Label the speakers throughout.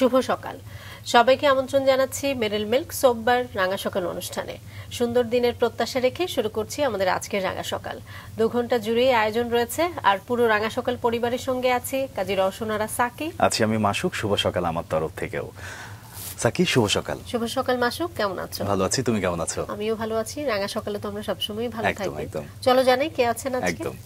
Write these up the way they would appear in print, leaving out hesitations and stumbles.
Speaker 1: শুভ সকাল। সবাইকে আমন্ত্রণ জানাচ্ছি মেরিল মিল্ক সোববার রাঙা সকাল অনুষ্ঠানে। সুন্দর দিনের প্রত্যাশা রেখে শুরু করছি আমাদের আজকের রাঙা সকাল। 2 ঘন্টা জুড়েই আয়োজন রয়েছে, আর পুরো রাঙা সকাল পরিবারের সঙ্গে আছি কাজী রওশনারা সাকি,
Speaker 2: আছি আমি মাসুক। শুভ সকাল আমার তরফ থেকেও। সাকি, শুভ সকাল।
Speaker 1: শুভ সকাল মাসুক, কেমন আছো?
Speaker 2: ভালো আছি, তুমি কেমন আছো?
Speaker 1: আমিও ভালো আছি। রাঙা সকালে তো আমরা সবসময় ভালো থাকি।
Speaker 2: একদম।
Speaker 1: চলো জানাই কে আছেন আজকে।
Speaker 2: একদম।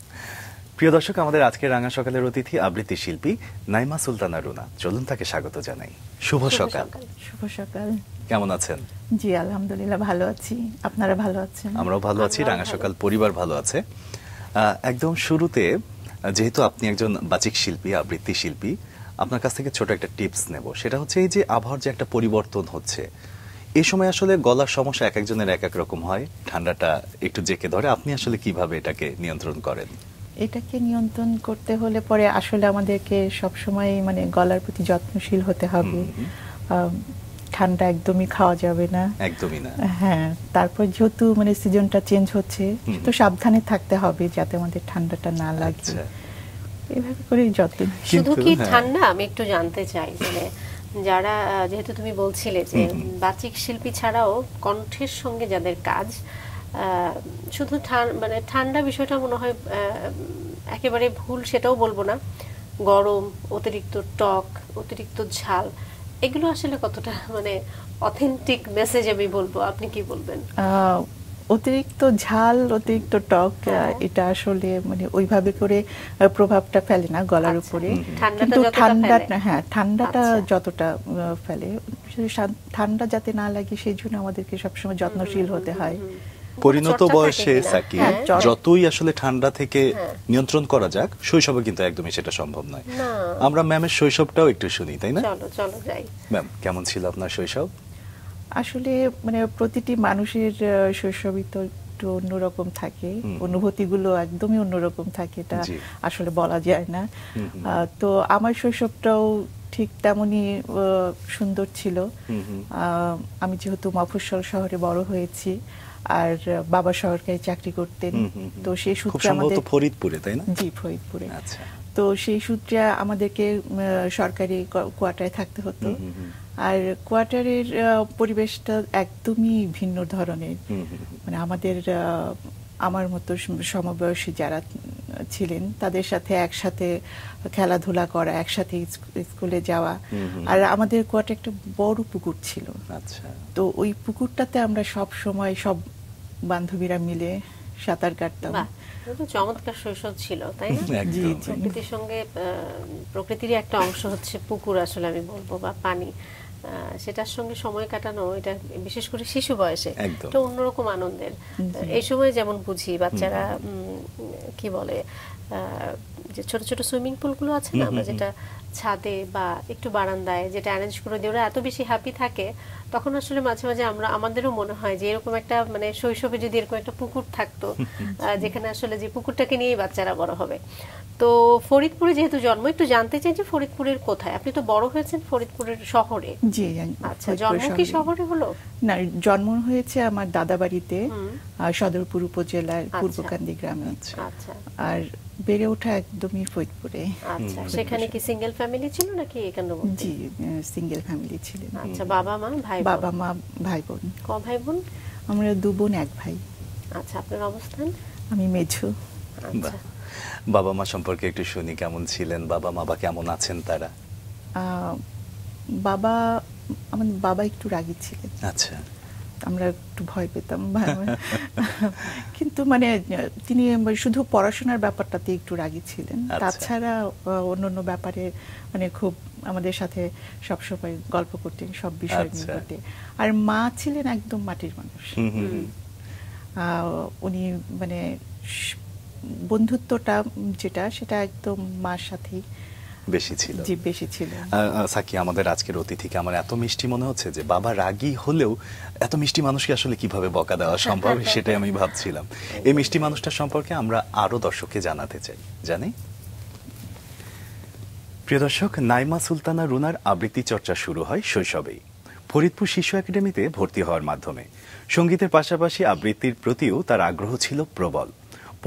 Speaker 2: প্রিয় দর্শক, আমাদের আজকে রাঙা সকালের অতিথি আবৃত্তি শিল্পী নাইমা সুলতানা রুনা। চলুন তাকে স্বাগত জানাই। শুভ সকাল।
Speaker 3: শুভ সকাল।
Speaker 2: কেমন আছেন?
Speaker 3: জি আলহামদুলিল্লাহ ভালো আছি। আপনারা ভালো আছেন?
Speaker 2: আমরাও ভালো আছি, রাঙা সকাল পরিবার ভালো আছে। একদম শুরুতে, যেহেতু আপনি একজন বাচিক শিল্পী, আবৃত্তি শিল্পী, আপনার কাছ থেকে ছোট একটা টিপস নেব। সেটা হচ্ছে এই যে আবহাওয়ার যে একটা পরিবর্তন হচ্ছে, এই সময় আসলে গলার সমস্যা এক একজনের এক এক রকম হয়, ঠান্ডাটা একটু জেঁকে ধরে, আপনি আসলে কিভাবে এটাকে নিয়ন্ত্রণ করেন?
Speaker 3: এটাকে নিয়ন্ত্রণ করতে হলে পরে আসলে আমাদেরকে সবসময় মানে গলার প্রতি যত্নশীল হতে হবে। ঠান্ডা একদমই খাওয়া যাবে না,
Speaker 2: একদমই না।
Speaker 3: হ্যাঁ, তারপর যেহেতু মানে সিজনটা চেঞ্জ হচ্ছে, তো সাবধানে থাকতে হবে যাতে আমাদের ঠান্ডাটা না লাগে। এভাবে করে যত্ন।
Speaker 1: শুধু কি ঠান্ডা, আমি একটু জানতে চাই, মানে যারা, যেহেতু তুমি বলছিলে যে বাচিক শিল্পী ছাড়াও কণ্ঠের সঙ্গে যাদের কাজ, শুধু মানে ঠান্ডা বিষয়টা মনে হয় একেবারে ভুল, সেটাও বলবো না। গরম, অতিরিক্ত টক, অতিরিক্ত ঝাল, এগুলো আসলে কতটা মানে অথেন্টিক মেসেজ আমি বলবো, আপনি কি বলবেন?
Speaker 3: অতিরিক্ত ঝাল, অতিরিক্ত টক, এটা আসলে মানে ওইভাবে করে প্রভাবটা ফেলে না গলার উপরে, কিন্তু ঠান্ডাটা যতটা ফেলে, ঠান্ডা যাতে না লাগে সেই জন্য আমাদেরকে সবসময় যত্নশীল হতে হয়।
Speaker 2: পরিণত বয়সে সাকি যতই আসলে ঠান্ডা থেকে নিয়ন্ত্রণ করা যাক, শৈশবে কিন্তু একদমই সেটা সম্ভব নয়। আমরা ম্যামের শৈশবটাও একটু শুনি, তাই না?
Speaker 1: চলো যাই।
Speaker 2: ম্যাম, কেমন ছিল আপনার শৈশব?
Speaker 3: আসলে মানে প্রতিটি মানুষের শৈশবই তো একটু অন্যরকম থাকে, অনুভূতিগুলো একদমই অন্যরকম থাকে, এটা আসলে বলা যায় না। তো আমার শৈশবটাও ঠিক তেমনই সুন্দর ছিল। আমি যেহেতু মফস্বল শহরে বড় হয়েছি, আর বাবা সরকারি চাকরি করতেন, তো সেই সূত্রে আমাদের
Speaker 2: ফরিদপুরে, তাই না?
Speaker 3: জি, ফরিদপুরে।
Speaker 2: আচ্ছা।
Speaker 3: তো সেই সূত্রে আমাদেরকে সরকারি কোয়ার্টারে থাকতে হতো, আর কোয়ার্টারের পরিবেশটা একদমই ভিন্ন ধরনের। মানে আমার মতো সমবয়সী যারা ছিলেন তাদের সাথে একসাথে খেলাধুলা করা, একসাথে স্কুলে যাওয়া, আর আমাদের কোয়ার্টারে একটা বড় পুকুর ছিল।
Speaker 2: আচ্ছা।
Speaker 3: তো ওই পুকুরটাতে আমরা সব সময় সব বান্ধবীরা মিলে সাঁতার কাটতাম।
Speaker 1: চমৎকার শৈশব ছিল, তাই না? প্রকৃতির সঙ্গে, প্রকৃতিরই একটা অংশ হচ্ছে পুকুর, আসলে আমি বলবো, বা পানি, সেটার সঙ্গে সময় কাটানো, এটা বিশেষ করে শিশু বয়সে একটা অন্যরকম আনন্দের। এই সময় যেমন বুঝি বাচ্চারা কি বলে, যে ছোট ছোট সুইমিং পুলগুলো আছে না, আমরা যেটা ছাদে বা একটু বারান্দায় যেটা অ্যারেঞ্জ করে দিই, ওরা এত বেশি হ্যাপি থাকে, তখন আসলে মাঝে মাঝে আমাদেরও মনে হয় যে এরকম একটা মানে শৈশবে যদি এরকম একটা পুকুর থাকতো, যেখানে আসলে যে পুকুরটাকে নিয়েই বাচ্চারা বড় হবে। তো ফরিদপুরে যেহেতু জন্ম, একটু জানতে চাই যে ফরিদপুরের কোথায়? আপনি তো বড় হয়েছেন ফরিদপুরের শহরে।
Speaker 3: জি।
Speaker 1: আচ্ছা, জন্ম কি শহরে হলো?
Speaker 3: না, জন্ম হয়েছে আমার দাদা বাড়িতে, সদরপুর উপজেলার পূর্বকান্দি গ্রামে।
Speaker 1: আচ্ছা।
Speaker 3: আর বেড়ে ওঠা একদমই ফরিদপুরে।
Speaker 1: আচ্ছা, সেখানে কি সিঙ্গেল ফ্যামিলি ছিল নাকি একান্নবর্তী?
Speaker 3: জি, সিঙ্গেল ফ্যামিলি ছিলেন।
Speaker 1: আচ্ছা, বাবা মা ভাই?
Speaker 3: বাবা মা ভাই বোন।
Speaker 1: ক ভাই বোন?
Speaker 3: আমরা 2 বোন 1 ভাই।
Speaker 1: আচ্ছা, আপনার অবস্থান?
Speaker 3: আমি মেঝো।
Speaker 1: আচ্ছা।
Speaker 2: বাবা মা সম্পর্কে একটু শুনি, কেমন ছিলেন বাবা মা, বা কেমন আছেন তারা?
Speaker 3: আমার বাবা একটু রাগী ছিলেন।
Speaker 2: আচ্ছা।
Speaker 3: আমরা একটু ভয় পেতাম, কিন্তু মানে তিনি শুধু পড়াশোনার ব্যাপারটাতে একটু রাগী ছিলেন, তাছাড়া অন্যান্য ব্যাপারে মানে খুব আমাদের সাথে সবসময় গল্প করতেন সব বিষয় নিয়ে। আর মা ছিলেন একদম মাটির মানুষ। উনি মানে বন্ধুত্বটা যেটা, সেটা একদম মার সাথেই
Speaker 2: বেশি ছিল।
Speaker 3: জি, বেশি ছিল।
Speaker 2: সাকি, আমাদের আজকের অতিথিকে আমার এত মিষ্টি মনে হচ্ছে যে বাবা রাগী হলেও এত মিষ্টি মানুষকে আসলে কিভাবে বকা দেওয়া সম্ভব, সেটাই আমি ভাবছিলাম। এই মিষ্টি মানুষটা সম্পর্কে আমরা আরো দর্শককে জানাতে চাই। জানি, প্রিয় দর্শক, নাইমা সুলতানা রুনার আবৃত্তি চর্চা শুরু হয় শৈশবেই। ফরিদপুর শিশু একাডেমিতে ভর্তি হওয়ার মাধ্যমে সঙ্গীতের পাশাপাশি আবৃত্তির প্রতিও তার আগ্রহ ছিল প্রবল।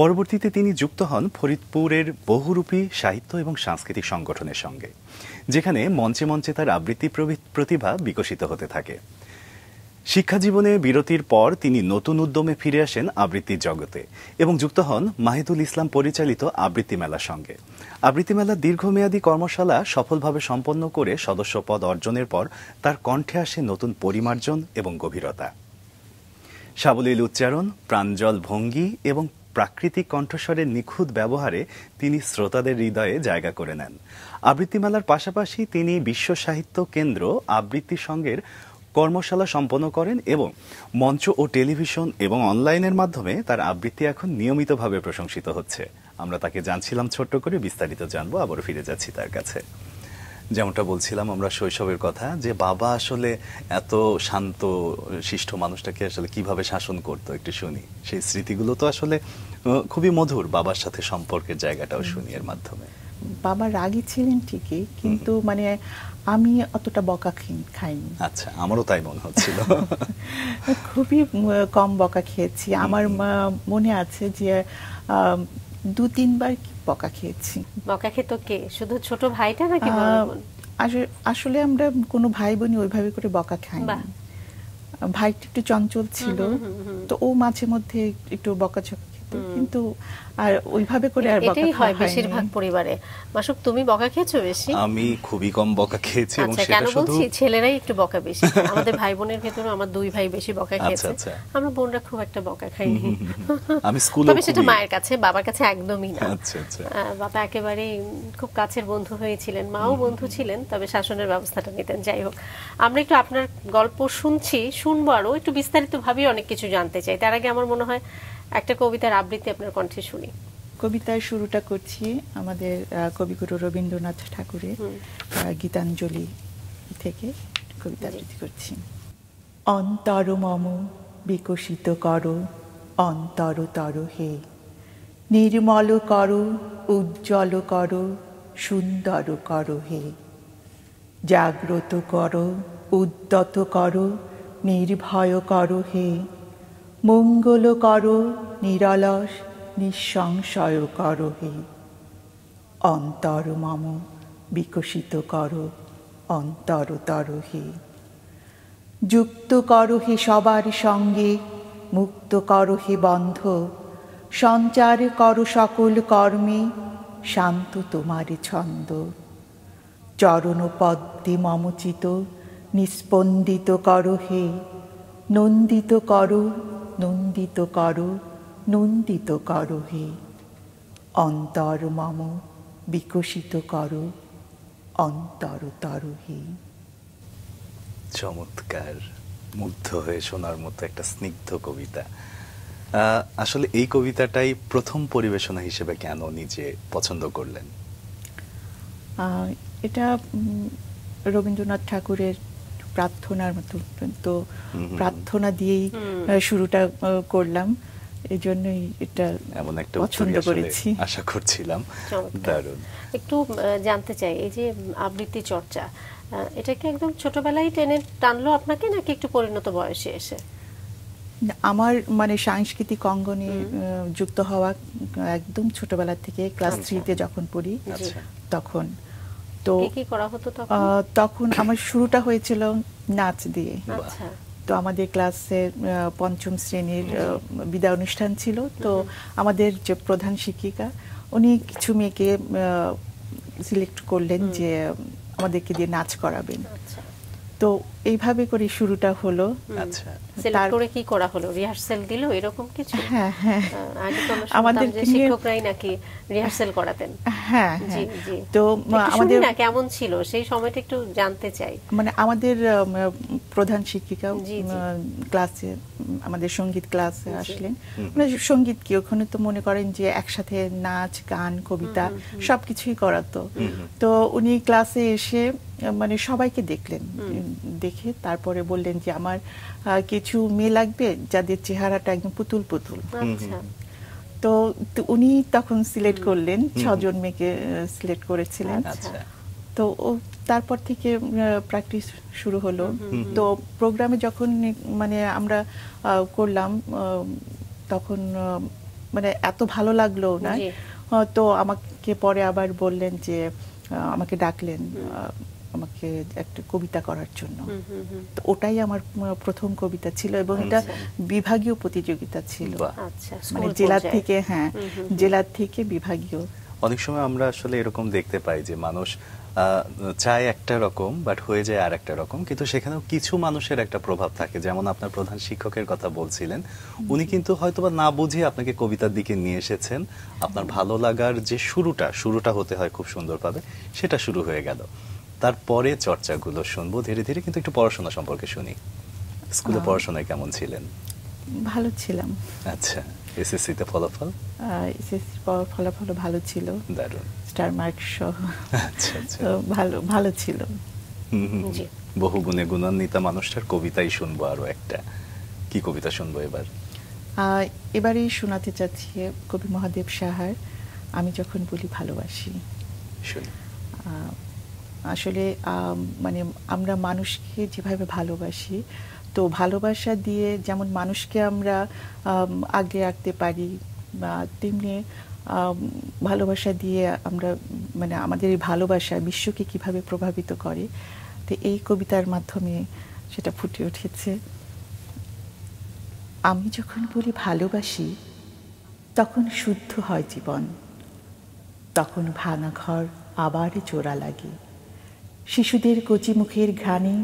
Speaker 2: পরবর্তীতে তিনি যুক্ত হন ফরিদপুরের বহুরূপী সাহিত্য এবং সাংস্কৃতিক সংগঠনের সঙ্গে, যেখানে মঞ্চে মঞ্চে তার আবৃত্তি প্রতিভা বিকশিত হতে থাকে। শিক্ষাজীবনে বিরতির পর তিনি নতুন উদ্যমে ফিরে আসেন আবৃত্তির জগতে এবং যুক্ত হন মাহিদুল ইসলাম পরিচালিত আবৃত্তি মেলার সঙ্গে। আবৃত্তি মেলার দীর্ঘমেয়াদী কর্মশালা সফলভাবে সম্পন্ন করে সদস্যপদ অর্জনের পর তার কণ্ঠে আসে নতুন পরিমার্জন এবং গভীরতা। সাবলীল উচ্চারণ, প্রাঞ্জল ভঙ্গি এবং প্রাকৃতিক কণ্ঠস্বরের নিখুঁত ব্যবহারে তিনি শ্রোতাদের হৃদয়ে জায়গা করে নেন। আবৃত্তি মেলার পাশাপাশি তিনি বিশ্ব সাহিত্য কেন্দ্র আবৃত্তি সংঘের কর্মশালা সম্পন্ন করেন এবং মঞ্চ ও টেলিভিশন এবং অনলাইনের মাধ্যমে তার আবৃত্তি এখন নিয়মিতভাবে প্রশংসিত হচ্ছে। আমরা তাকে জানছিলাম ছোট্ট করে, বিস্তারিত জানবো, আবারও ফিরে যাচ্ছি তার কাছে। যেমনটা বলছিলাম আমরা শৈশবের কথা, যে বাবা আসলে এত শান্ত শিষ্ট মানুষটাকে আসলে কিভাবে শাসন করতো একটু শুনি। সেই স্মৃতিগুলো তো আসলে খুবই মধুর, বাবার সাথে সম্পর্কের জায়গাটাও শুনি এর মাধ্যমে।
Speaker 3: বাবা রাগী ছিলেন ঠিকই, কিন্তু মানে আমি অতটা বকা খাইনি।
Speaker 2: আচ্ছা, আমারও তাই মনে হচ্ছিল।
Speaker 3: খুবই কম বকা খেয়েছি। আমার মনে আছে যে 2-3 বার বকা খেয়েছি।
Speaker 1: বকা খেত কে? শুধু ছোট ভাইটা নাকি বড় বোন?
Speaker 3: আসলে আমরা কোনো ভাই বোনই ওইভাবে করে বকা খাইনি। ভাইটা একটু চঞ্চল ছিল, তো ও মাঝে মধ্যে একটু বকাঝকা খেত, কিন্তু আর ওইভাবে করে আর বকা
Speaker 1: এটাই
Speaker 3: খাওয়া
Speaker 1: হয় বেশিরভাগ পরিবারে। মাসুক, তুমি বকা খেয়েছো বেশি?
Speaker 2: আমি খুবই কম বকা খেয়েছি, এবং
Speaker 1: আচ্ছা,
Speaker 2: সেটা
Speaker 1: কেন
Speaker 2: শুধু
Speaker 1: বলছি, ছেলেরাই একটু বকা বেশি। আমাদের ভাই বোনের ভেতরে আমার 2 ভাই বেশি বকা খেয়েছে।
Speaker 2: আচ্ছা।
Speaker 1: আমরা বোনরা খুব একটা বকা খাইনি।
Speaker 2: আমি স্কুলে,
Speaker 1: তবে সেটা মায়ের কাছে, বাবার কাছে একদমই না।
Speaker 2: আচ্ছা।
Speaker 1: বাবা একেবারেই খুব কাছের বন্ধু হয়েছিলেন, মাও বন্ধু ছিলেন, তবে শাসনের ব্যবস্থাটা নিতেন। যাই হোক, আমরা একটু আপনার গল্প শুনবো, আরো একটু বিস্তারিতভাবে অনেক কিছু জানতে চাই। তার আগে আমার মনে হয় একটা কবিতার আবৃত্তি আপনার কণ্ঠে শুনি।
Speaker 3: কবিতার শুরুটা করছি আমাদের কবিগুরু রবীন্দ্রনাথ ঠাকুরের গীতাঞ্জলি থেকে কবিতা আবৃত্তি করছি। অন্তর মম বিকশিত করো অন্তরতর হে, নির্মল করো উজ্জ্বল করো সুন্দর করো হে, জাগ্রত করো উদ্যত করো নির্ভয় করো হে, মঙ্গল করো নিরলস নিঃসংশয় করো হে, অন্তর মম বিকশিত করো অন্তরতর হে, যুক্ত করো হে সবার সঙ্গে মুক্ত করো হে বন্ধ, সঞ্চার করো সকল কর্মে শান্ত তোমার ছন্দ, চরণ পদ্মে মমচিত নিস্পন্দিত করো হে, নন্দিত করো নন্দিত করো নন্দিত করো হে, অন্তর মম বিকশিত করো অন্তরতর হে।
Speaker 2: চমৎকার, মুগ্ধ হয়ে শোনার মতো একটা স্নিগ্ধ কবিতা। আসলে এই কবিতাটাই প্রথম পরিবেশনা হিসেবে কেন নিজে পছন্দ করলেন?
Speaker 3: এটা রবীন্দ্রনাথ ঠাকুরের প্রার্থনার মতো, তো প্রার্থনা দিয়েই শুরুটা করলাম, এই জন্যই এটা
Speaker 2: এমন একটা
Speaker 3: পছন্দ করেছি,
Speaker 2: আশা করছিলাম। দারুণ।
Speaker 1: একটু জানতে চাই, এই যে আবৃত্তি চর্চা, এটা কি একদম ছোটবেলায় টেনে টানলো আপনাকে, নাকি একটু পরিণত বয়সে এসে?
Speaker 3: আমার মানে সাংস্কৃতিক অঙ্গনে যুক্ত হওয়া একদম ছোটবেলা থেকে, ক্লাস 3-তে যখন পড়ি তখন। তো
Speaker 1: কি করা হতো
Speaker 3: তখন আমার শুরুটা হয়েছিল নাচ দিয়ে।
Speaker 1: আচ্ছা।
Speaker 3: তো আমাদের ক্লাসের 5ম শ্রেণীর বিদায় অনুষ্ঠান ছিল, তো আমাদের যে প্রধান শিক্ষিকা উনি কিছু মেয়েকে সিলেক্ট করলেন যে আমাদেরকে দিয়ে নাচ করাবেন। তো এইভাবে করে শুরুটা হলো।
Speaker 2: আচ্ছা,
Speaker 1: সিলেক্ট করে কি করা হলো? রিহার্সাল দিল এরকম কিছু?
Speaker 3: হ্যাঁ।
Speaker 1: আগে তো আমাদের শিক্ষকরাই নাকি রিহার্সাল করাতেন।
Speaker 3: হ্যাঁ।
Speaker 1: তো আমাদের কেমন ছিল সেই সময়টা একটু জানতে চাই।
Speaker 3: মানে আমাদের প্রধান শিক্ষিকা ক্লাসে, আমাদের সঙ্গীত ক্লাসে আসলেন। মানে সঙ্গীত কি, ওখানে তো মনে করেন যে একসাথে নাচ গান কবিতা সবকিছুই করাতো। তো উনি ক্লাসে এসে মানে সবাইকে দেখলেন, দেখে তারপরে বললেন যে আমার কিছু মেয়ে লাগবে যাদের চেহারাটা একদম পুতুল পুতুল। তো উনি তখন সিলেক্ট করলেন, 6 জন মেয়েকে সিলেক্ট করেছিলেন। তো তারপর থেকে প্র্যাকটিস শুরু হলো। তো প্রোগ্রামে যখন মানে আমরা করলাম, তখন মানে এত ভালো লাগলো না। তো আমাকে পরে আবার বললেন যে আমাকে ডাকলেন আমাকে একটা কবিতা করার জন্য। তো ওটাই আমার প্রথম কবিতা ছিল এবং এটা বিভাগীয় প্রতিযোগিতা ছিল, মানে জেলা থেকে, হ্যাঁ জেলা থেকে বিভাগীয়।
Speaker 2: অনেক সময় আমরা আসলে এরকম দেখতে পাই যে মানুষ চায় একটা রকম বাট হয়ে যায় আর একটা রকম, কিন্তু সেখানেও কিছু মানুষের একটা প্রভাব থাকে। যেমন আপনার প্রধান শিক্ষকের কথা বলছিলেন, উনি কিন্তু হয়তোবা না বুঝে আপনাকে কবিতার দিকে নিয়ে এসেছেন। আপনার ভালো লাগার যে শুরুটা হতে হয় খুব সুন্দরভাবে, সেটা শুরু হয়ে গেল। তারপরে চর্চাগুলো শুনবো ধীরে ধীরে, কিন্তু একটু পড়াশোনা সম্পর্কে শুনি। স্কুলে পড়াশোনায় কেমন ছিলেন?
Speaker 3: ভালো ছিলাম।
Speaker 2: আচ্ছা, এসএসসি তে ফলাফল?
Speaker 3: এসএসসি ফলাফল ভালো ছিল,
Speaker 2: দারুণ,
Speaker 3: স্টার মার্ক সহ।
Speaker 2: আচ্ছা আচ্ছা,
Speaker 3: ভালো ছিল।
Speaker 2: বহু গুণে গুণান্বিতা মানুষটার কবিতাই শুনবো। আরো একটা কি কবিতা শুনবো এবার?
Speaker 3: এবারেই শোনাতে চাচ্ছি কবি মহাদেব সাহার আমি যখন বলি ভালোবাসি।
Speaker 2: শুনি।
Speaker 3: আসলে মানে আমরা মানুষকে যেভাবে ভালোবাসি, তো ভালোবাসা দিয়ে যেমন মানুষকে আমরা আগলে রাখতে পারি, তেমনি ভালোবাসা দিয়ে আমরা মানে আমাদের এই ভালোবাসা বিশ্বকে কিভাবে প্রভাবিত করে, তো এই কবিতার মাধ্যমে সেটা ফুটে উঠেছে। আমি যখন বলি ভালোবাসি, তখন শুদ্ধ হয় জীবন, তখন ভাঙা ঘর আবার জোড়া লাগে, শিশুদের কচি মুখের ঘ্রাণে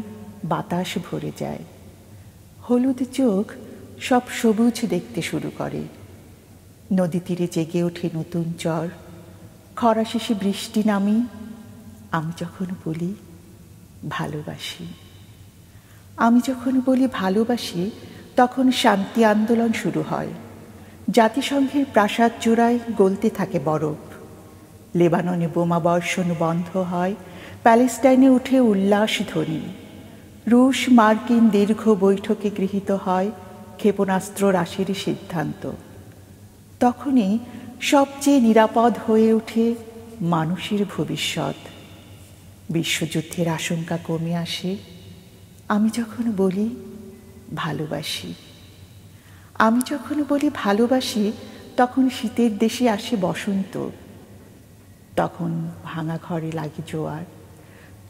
Speaker 3: বাতাস ভরে যায়, হলুদ চোখ সব সবুজ দেখতে শুরু করে, নদী তীরে জেগে ওঠে নতুন চর, খরা শেষে বৃষ্টি নামে। আমি যখন বলি ভালোবাসি, আমি যখন বলি ভালোবাসি, তখন শান্তি আন্দোলন শুরু হয়, জাতিসংঘের প্রাসাদ চূড়ায় গলতে থাকে বরফ, লেবাননে বোমা বর্ষণ বন্ধ হয়, প্যালেস্টাইনে উঠে উল্লাস ধ্বনি, রুশ মার্কিন দীর্ঘ বৈঠকে গৃহীত হয় ক্ষেপণাস্ত্র হ্রাসের সিদ্ধান্ত। তখনই সবচেয়ে নিরাপদ হয়ে ওঠে মানুষের ভবিষ্যৎ, বিশ্বযুদ্ধের আশঙ্কা কমে আসে। আমি যখন বলি ভালোবাসি, আমি যখন বলি ভালোবাসি, তখন শীতের দেশে আসে বসন্ত, তখন ভাঙা ঘরে লাগে জোয়ার,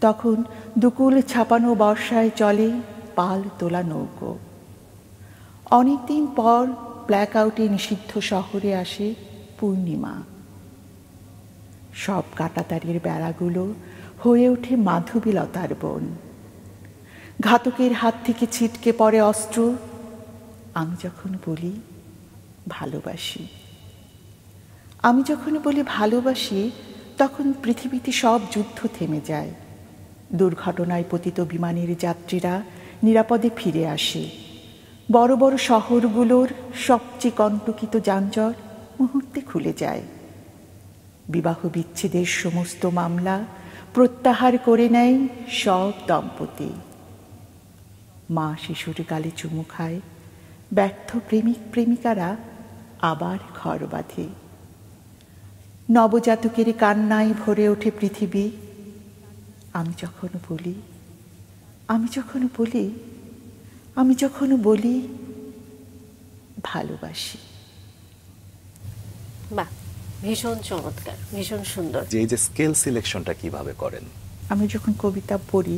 Speaker 3: তখন দুকুল ছাপানো বর্ষায় চলে পাল তোলা নৌকো। অনেকদিন পর ব্ল্যাক আউটে নিষিদ্ধ শহরে আসে পূর্ণিমা, সব কাঁটাতারের বেড়াগুলো হয়ে ওঠে মাধবীলতার বন, ঘাতকের হাত থেকে ছিটকে পড়ে অস্ত্র। আমি যখন বলি ভালোবাসি, আমি যখন বলি ভালোবাসি, তখন পৃথিবীতে সব যুদ্ধ থেমে যায়, দুর্ঘটনায় পতিত বিমানের যাত্রীরা নিরাপদে ফিরে আসে, বড় বড় শহরগুলোর সবচেয়ে কণ্টকিত যানজট মুহূর্তে খুলে যায়, বিবাহ বিচ্ছেদের সমস্ত মামলা প্রত্যাহার করে নেয় সব দম্পতি, মা শিশুর গালে চুমু খায়, ব্যর্থ প্রেমিক প্রেমিকারা আবার ঘর বাঁধে, নবজাতকের কান্নায় ভরে ওঠে পৃথিবী। আমি যখন বলি, আমি যখন বলি, আমি যখন বলি ভালোবাসি।
Speaker 1: বাহ, ভীষণ চমৎকার, ভীষণ সুন্দর।
Speaker 2: এই যে স্কেল সিলেকশনটা কিভাবে করেন?
Speaker 3: আমি যখন কবিতা পড়ি,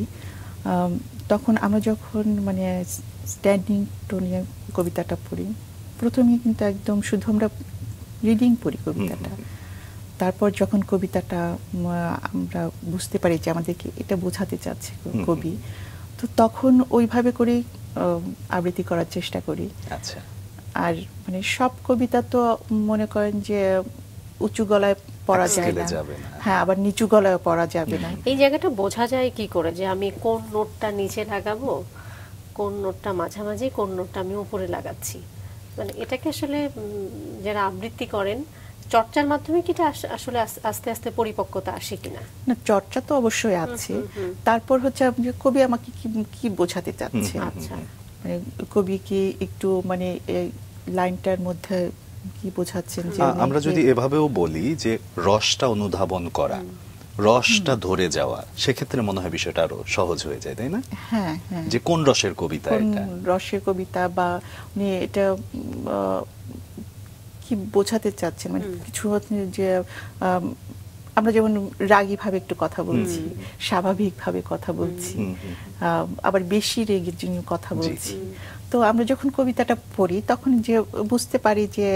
Speaker 3: তখন আমরা যখন মানে স্ট্যান্ডিং টোনে কবিতাটা পড়ি, প্রথমে কিন্তু একদম শুধু আমরা রিডিং পড়ি কবিতাটা, তারপর যখন কবিতাটা আমরা বুঝতে পারি যে আমাদেরকে এটা বোঝাতে চাচ্ছে কবি, তো তখন ওইভাবে করেই আবৃত্তি করার চেষ্টা করি।
Speaker 2: আচ্ছা। আর
Speaker 3: মানে সব কবিতা তো মনে করেন যে উঁচু গলায় পড়া যায় না, হ্যাঁ, আবার নিচু গলায় পড়া যাবে না।
Speaker 1: এই জায়গাটা বোঝা যায় কি করে যে আমি কোন নোটটা নিচে লাগাবো, কোন নোটটা মাঝামাঝি, কোন নোটটা আমি উপরে লাগাচ্ছি? মানে এটাকে আসলে যারা আবৃত্তি করেন চর্চার মাধ্যমে কি আসলে আস্তে আস্তে পরিপক্কতা আসে কিনা?
Speaker 3: না, চর্চা তো অবশ্যই আছে। তারপর হচ্ছে কবি আমাকে কি বোঝাতে চাচ্ছে,
Speaker 1: আচ্ছা,
Speaker 3: মানে কবি কি একটু মানে লাইনটার মধ্যে কি বোঝাচ্ছেন। যে
Speaker 2: আমরা যদি এভাবেও বলি যে রসটা অনুধাবন করা, রসটা ধরে যাওয়া, সেক্ষেত্রে মনে হয় বিষয়টা আরো সহজ হয়ে যায়, তাই না?
Speaker 3: হ্যাঁ হ্যাঁ,
Speaker 2: যে কোন রসের কবিতা এটা,
Speaker 3: রসের কবিতা, বা এটা কি বোঝাতে চাচ্ছেন, মানে কিছু হচ্ছে যে আমরা যেমন রাগী ভাবে একটু কথা বলছি, স্বাভাবিকভাবে কথা বলছি, আবার বেশি রেগের জন্য কথা বলছি। তো আমরা যখন কবিতাটা পড়ি তখন যে বুঝতে পারি যে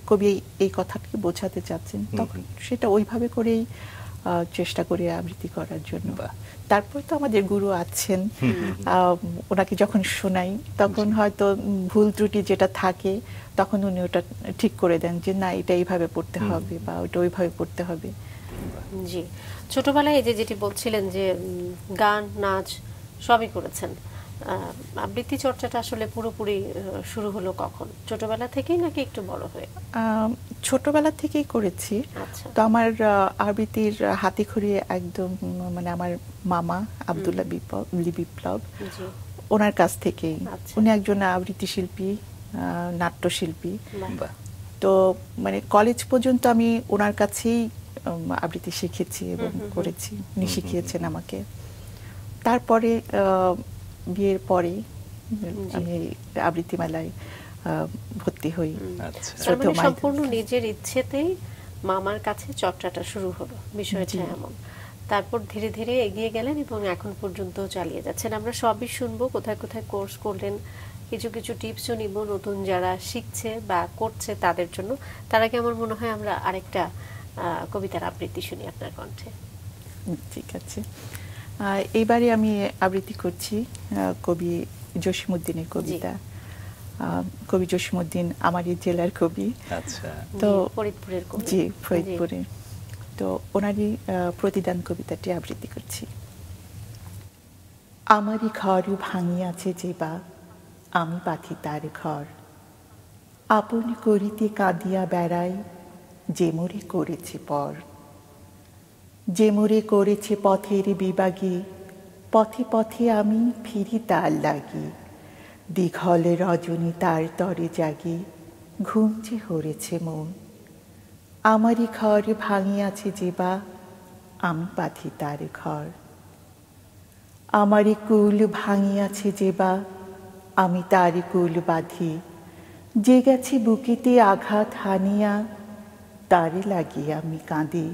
Speaker 3: কবি এই কথাটাকে বোঝাতে চাচ্ছেন, তখন সেটা ওইভাবে করেই চেষ্টা করি আবৃত্তি করার জন্য। তারপর তো আমাদের গুরু আছেন, ওনাকে যখন শোনাই তখন হয়তো ভুল ত্রুটি যেটা থাকে তখন উনি ওটা ঠিক করে দেন যে না এটা এইভাবে পড়তে হবে বা ওটা ওইভাবে পড়তে হবে।
Speaker 1: জি, ছোটবেলায় এই যে যেটি বলছিলেন যে গান নাচ সবই করেছেন, আবৃত্তি চর্চাটা আসলে পুরোপুরি শুরু হলো কখন? ছোটবেলা থেকেই নাকি একটু বড় হয়ে?
Speaker 3: ছোটবেলা থেকেই করেছি। তো আমার আবৃত্তির হাতেখড়ি একদম মানে আমার মামা আব্দুল্লাহ বিপ্লব, ওনার কাছ থেকেই। উনি একজন আবৃত্তি শিল্পী, নাট্যশিল্পী। তো মানে কলেজ পর্যন্ত আমি ওনার কাছেই আবৃত্তি শিখেছি এবং করেছি, উনি শিখিয়েছেন আমাকে। তারপরে বিয়ের পরে আমি আবৃত্তি মেলায় ভর্তি হই।
Speaker 1: সম্পূর্ণ নিজের ইচ্ছেতেই মামার কাছে চর্চাটা শুরু হলো, বিষয়টা এমন। তারপর ধীরে ধীরে এগিয়ে গেলেন এবং এখন পর্যন্ত চালিয়ে যাচ্ছেন। আমরা সবই শুনবো, কোথায় কোথায় কোর্স করলেন, কিছু কিছু টিপসও নিব নতুন যারা শিখছে বা করছে তাদের জন্য। তার আগে আমার মনে হয় আমরা আরেকটা কবিতার আবৃত্তি শুনি আপনার কণ্ঠে।
Speaker 3: ঠিক আছে, এইবারে আমি আবৃত্তি করছি কবি জসিমউদ্দিনের কবিতা। কবি জসিমউদ্দিন আমারই জেলার কবি।
Speaker 2: আচ্ছা,
Speaker 3: তো
Speaker 1: ফরিদপুরের কবি।
Speaker 3: জি, ফরিদপুরে। তো ওনারই প্রতিদান কবিতাটি আবৃত্তি করছি। আমারই ঘর ভাঙিয়াছে যেবা, আমি পাখি তার ঘর, আপন করিতে কাঁদিয়া বেড়াই, যে মোরে করেছে পর। যে মোরে করেছে পথের বিবাগী, পথে পথে আমি ফিরি তার লাগি। দীঘল রজনী তার তরে জাগি, ঘুম যে হরেছে মন। আমারই ঘর ভাঙিয়াছে যেবা, আমি পাথি তার ঘর। আমারই কুল ভাঙিয়াছে যেবা, আমি তার কুল বাঁধি। যে গেছে বুকেতে আঘাত হানিয়া, তারে লাগিয়া আমি কাঁদি।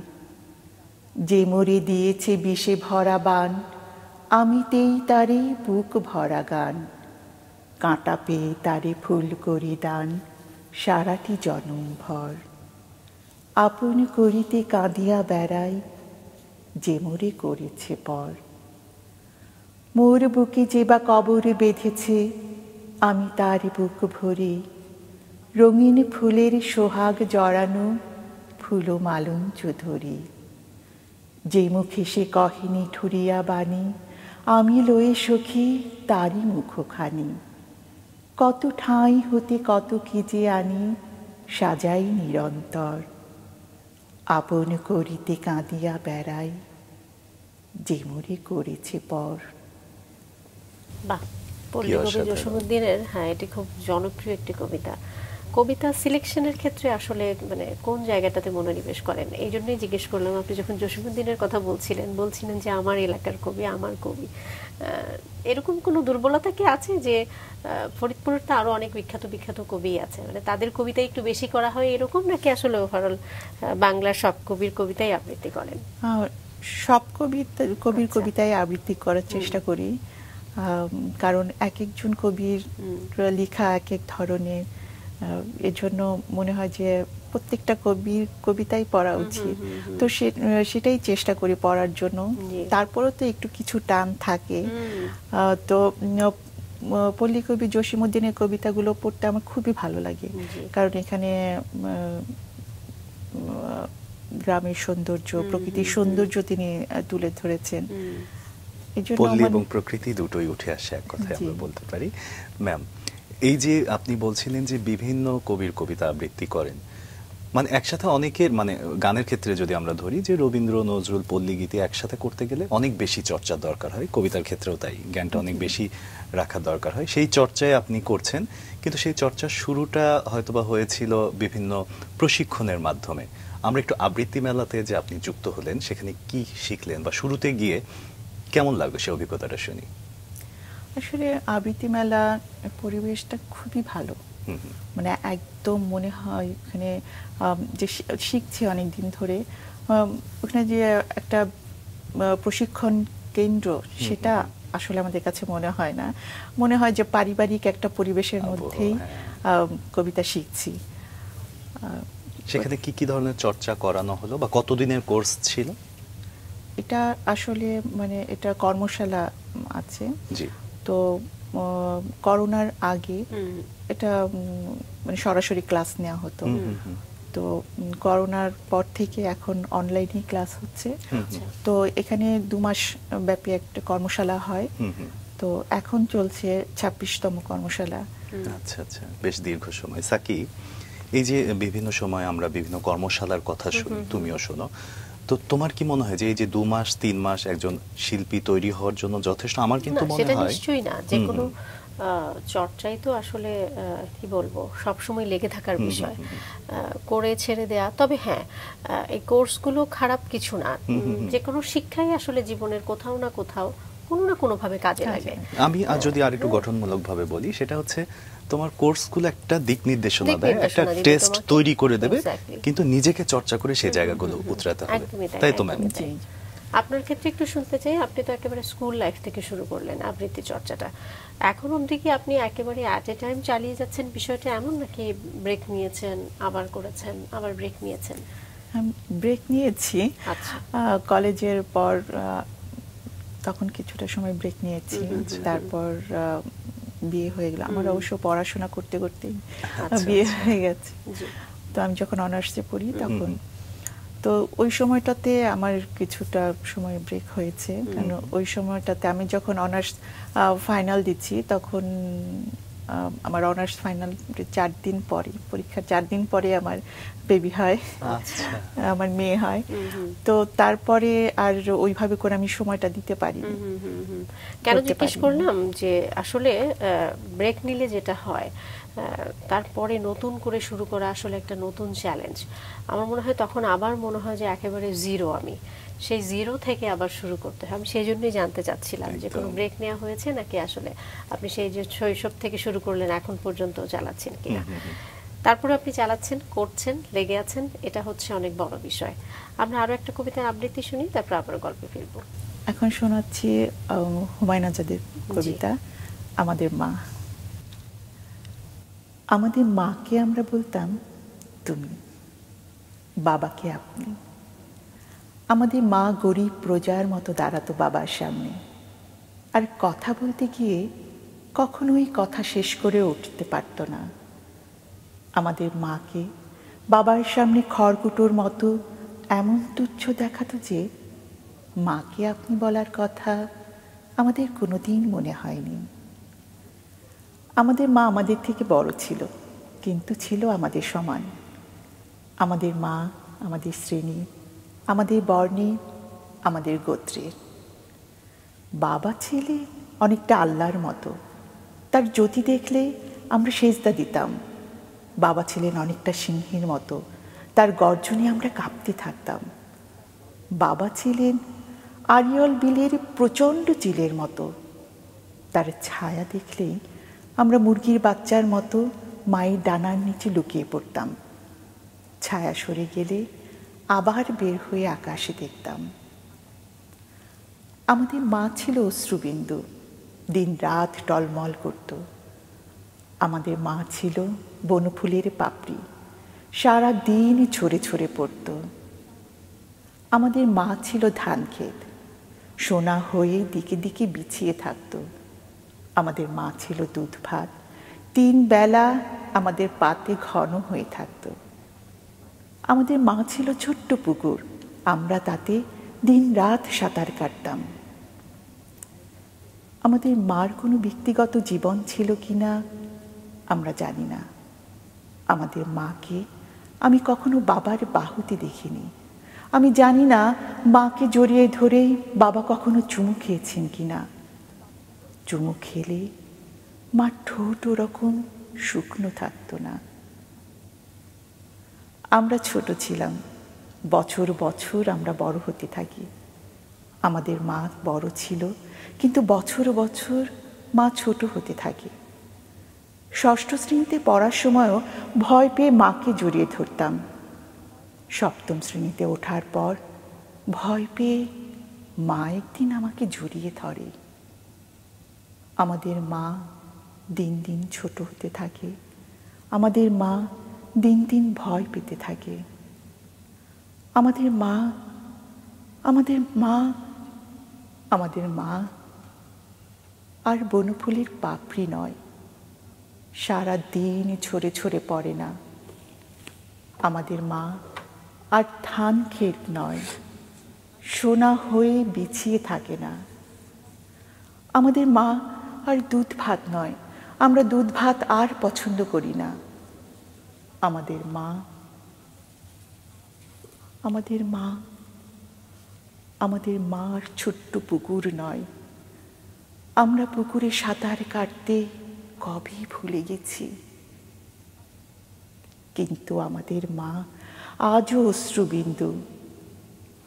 Speaker 3: যে মোরে দিয়েছে বিষে ভরা বান, আমি তেই তারে বুক ভরা গান। কাঁটা পেয়ে তারে ফুল করি দান, সারাটি জনম ভর। আপন করিতে কাঁদিয়া বেড়াই, যে মোরে করেছে পর। মোর বুকে যে বা কবরে বেঁধেছে, আমি তার বুক ভরি। রঙিন ফুলের সোহাগ জড়ানো, ফুল মালঞ্চ ধরি। যে মুখে সে কহেনি ঠুরিয়া বাণী, আমি লয়ে সখী তারই মুখখানি। কত ঠাঁই হতে কত কি যে আনি, সাজাই নিরন্তর। আপন করিতে কাঁদিয়া বেড়াই, যে মোরে করেছে পর।
Speaker 1: বাহ, পল্লী কবি জসিমউদ্দিনের, হ্যাঁ, এটি খুব জনপ্রিয় একটি কবিতা। কবিতা সিলেকশনের ক্ষেত্রে আসলে মানে কোন জায়গাটাতে মনোনিবেশ করেন? এই জন্যই জিজ্ঞেস করলাম। আপনি যখন জসিমউদ্দিনের কথা বলছিলেন যে আমার এলাকার কবি, আমার কবি, এরকম কোনো দুর্বলতা কি আছে যে ফরিদপুরের তো আরো অনেক বিখ্যাত বিখ্যাত কবি আছে, মানে তাদের কবিতা একটু বেশি করা হয় এরকম, নাকি আসলে ওভারঅল বাংলার সব কবির কবিতাই আবৃত্তি করেন?
Speaker 3: সব কবির কবিতায় আবৃত্তি করার চেষ্টা করি, কারণ এক একজন কবির লেখা এক এক ধরনের। এজন্য মনে হয় যে প্রত্যেকটা কবির কবিতাই পড়া উচিত। তো সেটাই চেষ্টা করি পড়ার জন্য। তারপরেও তো একটু কিছু টান থাকে। তো পল্লী কবি জসিমউদ্দিনের কবিতাগুলো পড়তে আমার খুবই ভালো লাগে, কারণ এখানে গ্রামের সৌন্দর্য, প্রকৃতির সৌন্দর্য তিনি তুলে ধরেছেন।
Speaker 2: পল্লী এবং প্রকৃতি দুটোই উঠে আসে এক কথায় আমরা বলতে পারি। ম্যাম, এই যে আপনি বলছিলেন যে বিভিন্ন কবির কবিতা আবৃত্তি করেন, মানে একসাথে অনেকের, মানে গানের ক্ষেত্রে যদি আমরা ধরি যে রবীন্দ্র নজরুল পল্লী গীতি একসাথে করতে গেলে অনেক বেশি চর্চার দরকার হয়, কবিতার ক্ষেত্রেও তাই, জ্ঞানটা অনেক বেশি রাখা দরকার হয়। সেই চর্চায় আপনি করছেন, কিন্তু সেই চর্চার শুরুটা হয়তোবা হয়েছিল বিভিন্ন প্রশিক্ষণের মাধ্যমে। আমরা একটু আবৃত্তি মেলাতে যে আপনি যুক্ত হলেন, সেখানে কি শিখলেন বা শুরুতে গিয়ে কেমন লাগলো সেই অভিজ্ঞতাটা শুনি।
Speaker 3: আসলে আবৃত্তি মেলা পরিবেশটা খুবই ভালো, মানে একদম মনে হয় ওখানে যে শিখছি অনেক দিন ধরে, ওখানে যে একটা প্রশিক্ষণ কেন্দ্র সেটা আসলে আমাদের কাছে মনে হয় না, মনে হয় যে পারিবারিক একটা পরিবেশের মধ্যেই কবিতা শিখছি।
Speaker 2: সেখানে কি কি ধরনের চর্চা করানো হলো বা কতদিনের কোর্স ছিল?
Speaker 3: এটা আসলে মানে এটা কর্মশালা আছে, তো করোনার আগে এটা মানে সরাসরি ক্লাস নেওয়া হতো, তো করোনার পর থেকে এখন অনলাইনে ক্লাস হচ্ছে। তো এখানে 2 মাস ব্যাপী একটা কর্মশালা হয়, তো এখন চলছে 26তম কর্মশালা।
Speaker 2: আচ্ছা আচ্ছা, বেশ দীর্ঘ সময়। সাকি, এই যে বিভিন্ন সময় আমরা বিভিন্ন কর্মশালার কথা শুনি, তুমিও শোনো, তো তোমার কি মনে হয় যে এই যে 2 মাস 3 মাস একজন শিল্পী তৈরি হওয়ার জন্য যথেষ্ট? আমার কিন্তু মনে হয়
Speaker 1: সেটা নিশ্চয়ই না, যে কোনো চর্চাই তো আসলে কি বলবো সবসময় লেগে থাকার বিষয়, করে ছেড়ে দেয়া। তবে হ্যাঁ, এই কোর্সগুলো খারাপ কিছু না, যে কোনো শিক্ষাই আসলে জীবনের কোথাও না কোথাও কোনো না কোনো ভাবে কাজে লাগে।
Speaker 2: আমি যদি আর একটু গঠনমূলক ভাবে বলি, সেটা হচ্ছে তোমার কোর্সগুলো একটা দিক নির্দেশনা দেয়, একটা টেস্ট তৈরি করে দেবে, কিন্তু নিজেকে চর্চা করে সেই জায়গাগুলো উতরাতে হবে, তাই তো ম্যাম?
Speaker 1: আপনার ক্ষেত্রে একটু শুনতে চাই, আপনি তো একেবারে স্কুল লাইফ থেকে শুরু করলেন আবৃত্তি চর্চাটা, এখন অবধি কি আপনি একেবারে অ্যাট এ টাইম চালিয়ে যাচ্ছেন বিষয়টা এমন, নাকি ব্রেক নিয়েছেন, আবার করেছেন, আবার ব্রেক নিয়েছেন?
Speaker 3: ব্রেক নিয়েছি, কলেজের পর তখন কিছুটা সময় ব্রেক নিয়েছি, তারপর বিয়ে হয়ে গেল আমার। অবশ্য পড়াশোনা করতে করতেই বিয়ে হয়ে গেছে, তো আমি যখন অনার্সে পড়ি তখন, তো ওই সময়টাতে আমার কিছুটা সময় ব্রেক হয়েছে, কারণ ওই সময়টাতে আমি যখন অনার্স ফাইনাল দিচ্ছি তখন আমার অনার্স ফাইনাল 4 দিন পরে, পরীক্ষার 4 দিন পরে আমার বেবি হয়, আমার মেয়ে হয়, তো তারপরে আর ওইভাবে করে আমি সময়টা দিতে পারি।
Speaker 1: কেন জিজ্ঞেস করলাম, যে আসলে ব্রেক নিলে যেটা হয় তারপরে নতুন করে শুরু করা আসলে একটা নতুন চ্যালেঞ্জ। আমার মনে হয় তখন আবার মনে হয় যে একেবারে জিরো, আমি সেই জিরো থেকে আবার শুরু করতে হয়। আমি সেই জন্যই জানতে চাচ্ছিলাম যে কোনো ব্রেক নেওয়া হয়েছে নাকি আসলে আপনি সেই যে শৈশব থেকে শুরু করলেন এখন পর্যন্ত চালাচ্ছেন কিনা। তারপরে আপনি চালাচ্ছেন, করছেন, লেগে আছেন, এটা হচ্ছে অনেক বড় বিষয়। আমরা আরো একটা কবিতার আবৃত্তি শুনি, তারপর আবার গল্পে ফিরবো।
Speaker 3: এখন শোনাচ্ছি হুমায়ুন আজাদের কবিতা আমাদের মা। আমাদের মাকে আমরা বলতাম তুমি, বাবাকে আপনি। আমাদের মা গরিব প্রজার মতো দাঁড়াতো বাবার সামনে, আর কথা বলতে গিয়ে কখনোই কথা শেষ করে উঠতে পারত না। আমাদের মাকে বাবার সামনে খড়কুটোর মতো এমন তুচ্ছ দেখাতো যে মাকে আপনি বলার কথা আমাদের কোনোদিন মনে হয়নি। আমাদের মা আমাদের থেকে বড় ছিল, কিন্তু ছিল আমাদের সমান। আমাদের মা আমাদের শ্রেণী, আমাদের বর্ণে, আমাদের গোত্রের। বাবা ছেলে অনেকটা আল্লাহর মতো, তার জ্যোতি দেখলে আমরা সেজদা দিতাম। বাবা ছিলেন অনেকটা সিংহের মতো, তার গর্জনে আমরা কাঁপতে থাকতাম। বাবা ছিলেন আরিয়ল বিলের প্রচণ্ড চিলের মতো, তার ছায়া দেখলেই আমরা মুরগির বাচ্চার মতো মায়ের ডানার নিচে লুকিয়ে পড়তাম। ছায়া সরে গেলে আবার বের হয়ে আকাশে দেখতাম। আমাদের মা ছিল অশ্রুবিন্দু, দিন রাত টলমল করত। আমাদের মা ছিল বনফুলের পাপড়ি, সারা দিন ঝরে ঝরে পড়ত। আমাদের মা ছিল ধান ক্ষেত, সোনা হয়ে দিকে দিকে বিছিয়ে থাকত। আমাদের মা ছিল দুধ ভাত, 3 বেলা আমাদের পাতে ঘন হয়ে থাকত। আমাদের মা ছিল ছোট্ট পুকুর, আমরা তাতে দিন রাত সাঁতার কাটতাম। আমাদের মার কোনো ব্যক্তিগত জীবন ছিল কিনা আমরা জানি না। আমাদের মাকে আমি কখনো বাবার বাহুতে দেখিনি। আমি জানি না মাকে জড়িয়ে ধরেই বাবা কখনো চুমু খেয়েছেন কিনা। চুমু খেলে মার ঠোঁট ওরকম শুকনো থাকতো না। আমরা ছোট ছিলাম, বছর বছর আমরা বড় হতে থাকি। আমাদের মা বড় ছিল, কিন্তু বছর বছর মা ছোট হতে থাকে। ষষ্ঠ শ্রেণীতে পড়ার সময়ও ভয় পেয়ে মাকে জড়িয়ে ধরতাম। সপ্তম শ্রেণীতে ওঠার পর ভয় পেয়ে মা একদিন আমাকে জড়িয়ে ধরে। আমাদের মা দিন দিন ছোট হতে থাকে, আমাদের মা দিন দিন ভয় পেতে থাকে। আমাদের মা আমাদের মা আমাদের মা আর বনফুলের পাপড়ি নয়, সারা দিন ঝরে ঝরে পড়ে না। আমাদের মা আর ধান ক্ষেত নয়, সোনা হয়ে বিছিয়ে থাকে না। আমাদের মা আর দুধ ভাত নয়, আমরা দুধ ভাত আর পছন্দ করি না। আমাদের মা আমাদের মা আমাদের মা আর ছোট্ট পুকুর নয়, আমরা পুকুরে সাঁতার কাটতে কবে ভুলে গেছি। কিন্তু আমাদের মা আজও অশ্রুবিন্দু,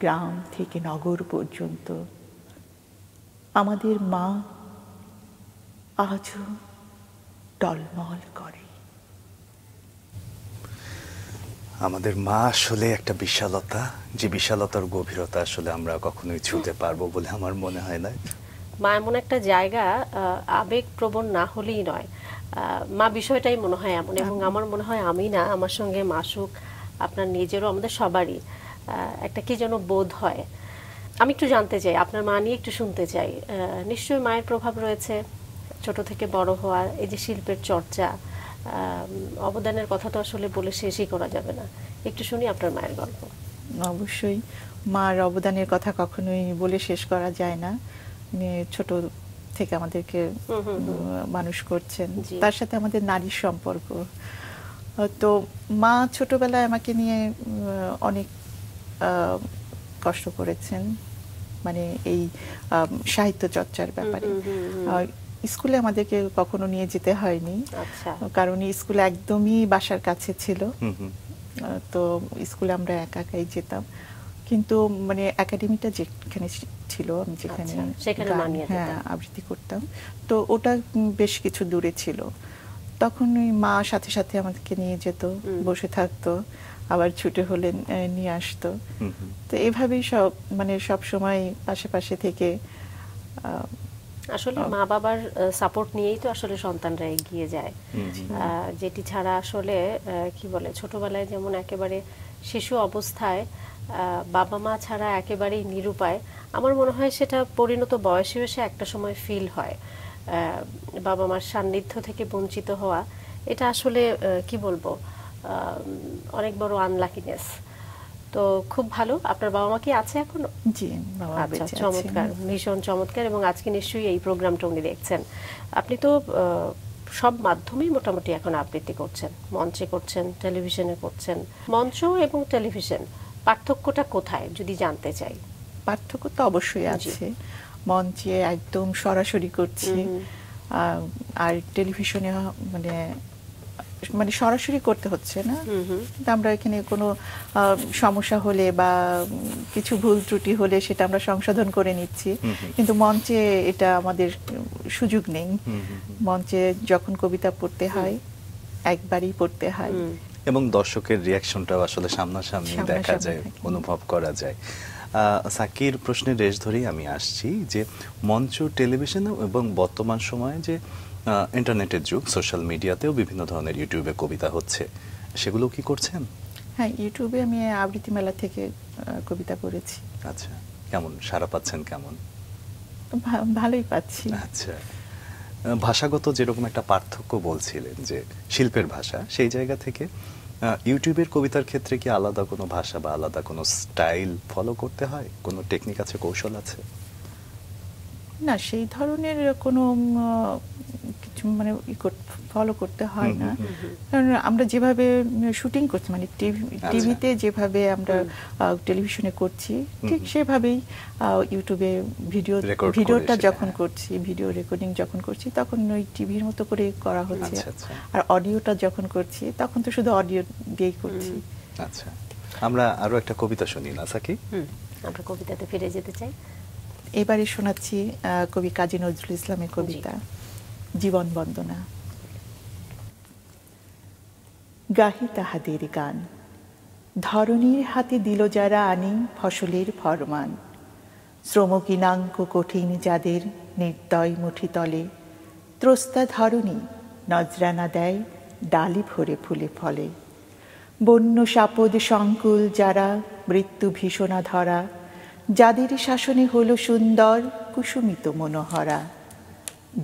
Speaker 3: গ্রাম থেকে নগর পর্যন্ত। আমাদের মা আজও টলমল করে।
Speaker 2: আমাদের মা আসলে একটা বিশালতা, যে বিশালতার গভীরতা আসলে আমরা কখনোই ছুঁতে পারবো বলে আমার মনে হয় না।
Speaker 1: মা এমন একটা জায়গা, আবেগ প্রবণ না হলেই নয়। মা বিষয়টাই মনে হয় এমন, এবং আমার মনে হয় আমি না, আমার সঙ্গে মাসুক, আপনার নিজেরও, আমাদের সবারই একটা কি যেন বোধ হয়। আমি একটু জানতে চাই, আপনার মা নিয়ে একটু শুনতে চাই। নিশ্চয়ই মায়ের প্রভাব রয়েছে ছোট থেকে বড় হওয়ার, এই যে শিল্পের চর্চা, অবদানের কথা তো আসলে বলে শেষই করা যাবে না। একটু শুনি আপনার মায়ের গল্প।
Speaker 3: অবশ্যই মার অবদানের কথা কখনোই বলে শেষ করা যায় না। ছোট থেকে আমাদেরকে মানুষ করছেন, তার সাথে আমাদের নারীর সম্পর্ক। তো মা ছোটবেলায় আমাকে নিয়ে অনেক কষ্ট করেছেন, মানে এই সাহিত্য চর্চার ব্যাপারে। স্কুলে আমাদেরকে কখনো নিয়ে যেতে হয়নি, কারণ স্কুল একদমই বাসার কাছে ছিল। তো স্কুলে আমরা একা একাই যেতাম, কিন্তু মানে একাডেমিটা যেখানে ছিল, আমি যেখানে আবৃত্তি করতাম, তো ওটা বেশ কিছু দূরে ছিল। তখন মা সাথে সাথে আমাদেরকে নিয়ে যেত, বসে থাকতো, আবার ছুটি হলে নিয়ে আসতো। তো এভাবেই সব সময় পাশে থেকে।
Speaker 1: আসলে মা বাবার সাপোর্ট নিয়েই তো আসলে সন্তানরা এগিয়ে যায়, যেটি ছাড়া আসলে কি বলে, ছোটবেলায় যেমন একেবারে শিশু অবস্থায় বাবা মা ছাড়া একেবারেই নিরুপায়, আমার মনে হয় সেটা পরিণত বয়সে এসে একটা সময় ফিল হয়। বাবা মার সান্নিধ্য থেকে বঞ্চিত হওয়া, এটা আসলে কি বলবো, অনেক বড় আনলাকিনেস। তো খুব ভালো, আপনার বাবা মা কি আছে এখনো?
Speaker 3: জি,
Speaker 1: আচ্ছা, চমৎকার, ভীষণ চমৎকার। এবং আজকে নিশ্চয়ই এই প্রোগ্রামটা উনি দেখছেন। আপনি তো সব মাধ্যমেই মোটামুটি এখন আবৃত্তি করছেন, মঞ্চে করছেন, টেলিভিশনে করছেন। মঞ্চ এবং টেলিভিশন পার্থক্যটা কোথায় যদি জানতে চাই?
Speaker 3: পার্থক্য তো অবশ্যই আছে। মঞ্চে একদম সরাসরি করছি, আর টেলিভিশনে মানে সরাসরি করতে হচ্ছে না। আমরা এখানে কোনো সমস্যা হলে বা কিছু ভুল ত্রুটি হলে সেটা আমরা সংশোধন করে নিচ্ছি, কিন্তু মঞ্চে এটা আমাদের সুযোগ নেই। মঞ্চে যখন কবিতা পড়তে হয় একবারই পড়তে হয়,
Speaker 2: এবং দর্শকের রিয়াকশনটাও আসলে সামনাসামনি দেখা যায়, অনুভব করা যায়। সাকির প্রশ্নের রেশ ধরেই আমি আসছি যে মঞ্চ, টেলিভিশন এবং বর্তমান সময়ে যে ইন্টারনেটের যুগ, সোশ্যাল মিডিয়াতেও বিভিন্ন ধরনের ইউটিউবে কবিতা হচ্ছে, সেগুলো কি করছেন?
Speaker 3: হ্যাঁ, ইউটিউবে আমি আবৃত্তি মেলা থেকে কবিতা পড়েছি।
Speaker 2: আচ্ছা, কেমন সাড়া পাচ্ছেন? কেমন?
Speaker 3: ভালোই পাচ্ছি।
Speaker 2: আচ্ছা, ভাষাগত যেরকম একটা পার্থক্য বলছিলেন যে শিল্পের ভাষা, সেই জায়গা থেকে ইউটিউবের কবিতার ক্ষেত্রে কি আলাদা কোনো ভাষা বা আলাদা কোনো স্টাইল ফলো করতে হয়? কোনো টেকনিক আছে, কৌশল আছে?
Speaker 3: না, সেই ধরনের কোনো কিছু মানে ফলো করতে হয় না, কারণ আমরা যেভাবে শুটিং করছি, মানে টিভিতে যেভাবে আমরা টেলিভিশনে করছি, ঠিক সেভাবেই ইউটিউবে ভিডিওটা যখন করছি, ভিডিও রেকর্ডিং যখন করছি, তখন ওই টিভির মতো করে করা হচ্ছে। আর অডিওটা যখন করছি, তখন তো শুধু অডিও দিয়েই করছি।
Speaker 2: আচ্ছা, আমরা আরো একটা কবিতা শুনি না সাকি?
Speaker 1: আমরা কবিতাতে ফিরে যেতে চাই।
Speaker 3: এবারে শোনাচ্ছি কবি কাজী নজরুল ইসলামের কবিতা জীবন বন্দনা। গাহি তাহাদের গান, ধরণীর হাতে দিল যারা আনি ফসলের ফরমান, শ্রমকিনাঙ্ক কঠিন যাদের নির্দয় মুঠি তলে, ত্রস্তা ধরণী নজরানা দেয় ডালি ভরে ফুলে ফলে। বন্য সাপদ সংকুল যারা মৃত্যু ভীষণা ধরা, যাদের শাসনে হলো সুন্দর কুসুমিত মনোহরা,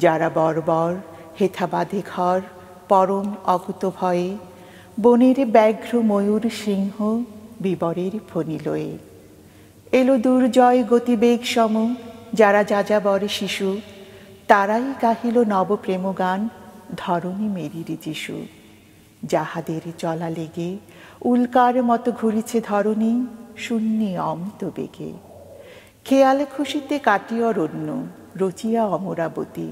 Speaker 3: যারা বর্বর হেথা বাঁধে ঘর পরম অকুত ভয়ে, বনের ব্যাঘ্র ময়ূর সিংহ বিবরের ফণি লয়ে। এলো দুর্জয় গতিবেগ সম যারা যাযাবর শিশু, তারাই গাহিল নব প্রেমগান ধরণী মেরির যিশু। যাহাদের চলা লেগে উল্কার মতো ঘুরিছে ধরণী শূন্যে অন্ত বেগে, খেয়াল খুশিতে কাটিয় অরণ্য রচিয়া অমরাবতী,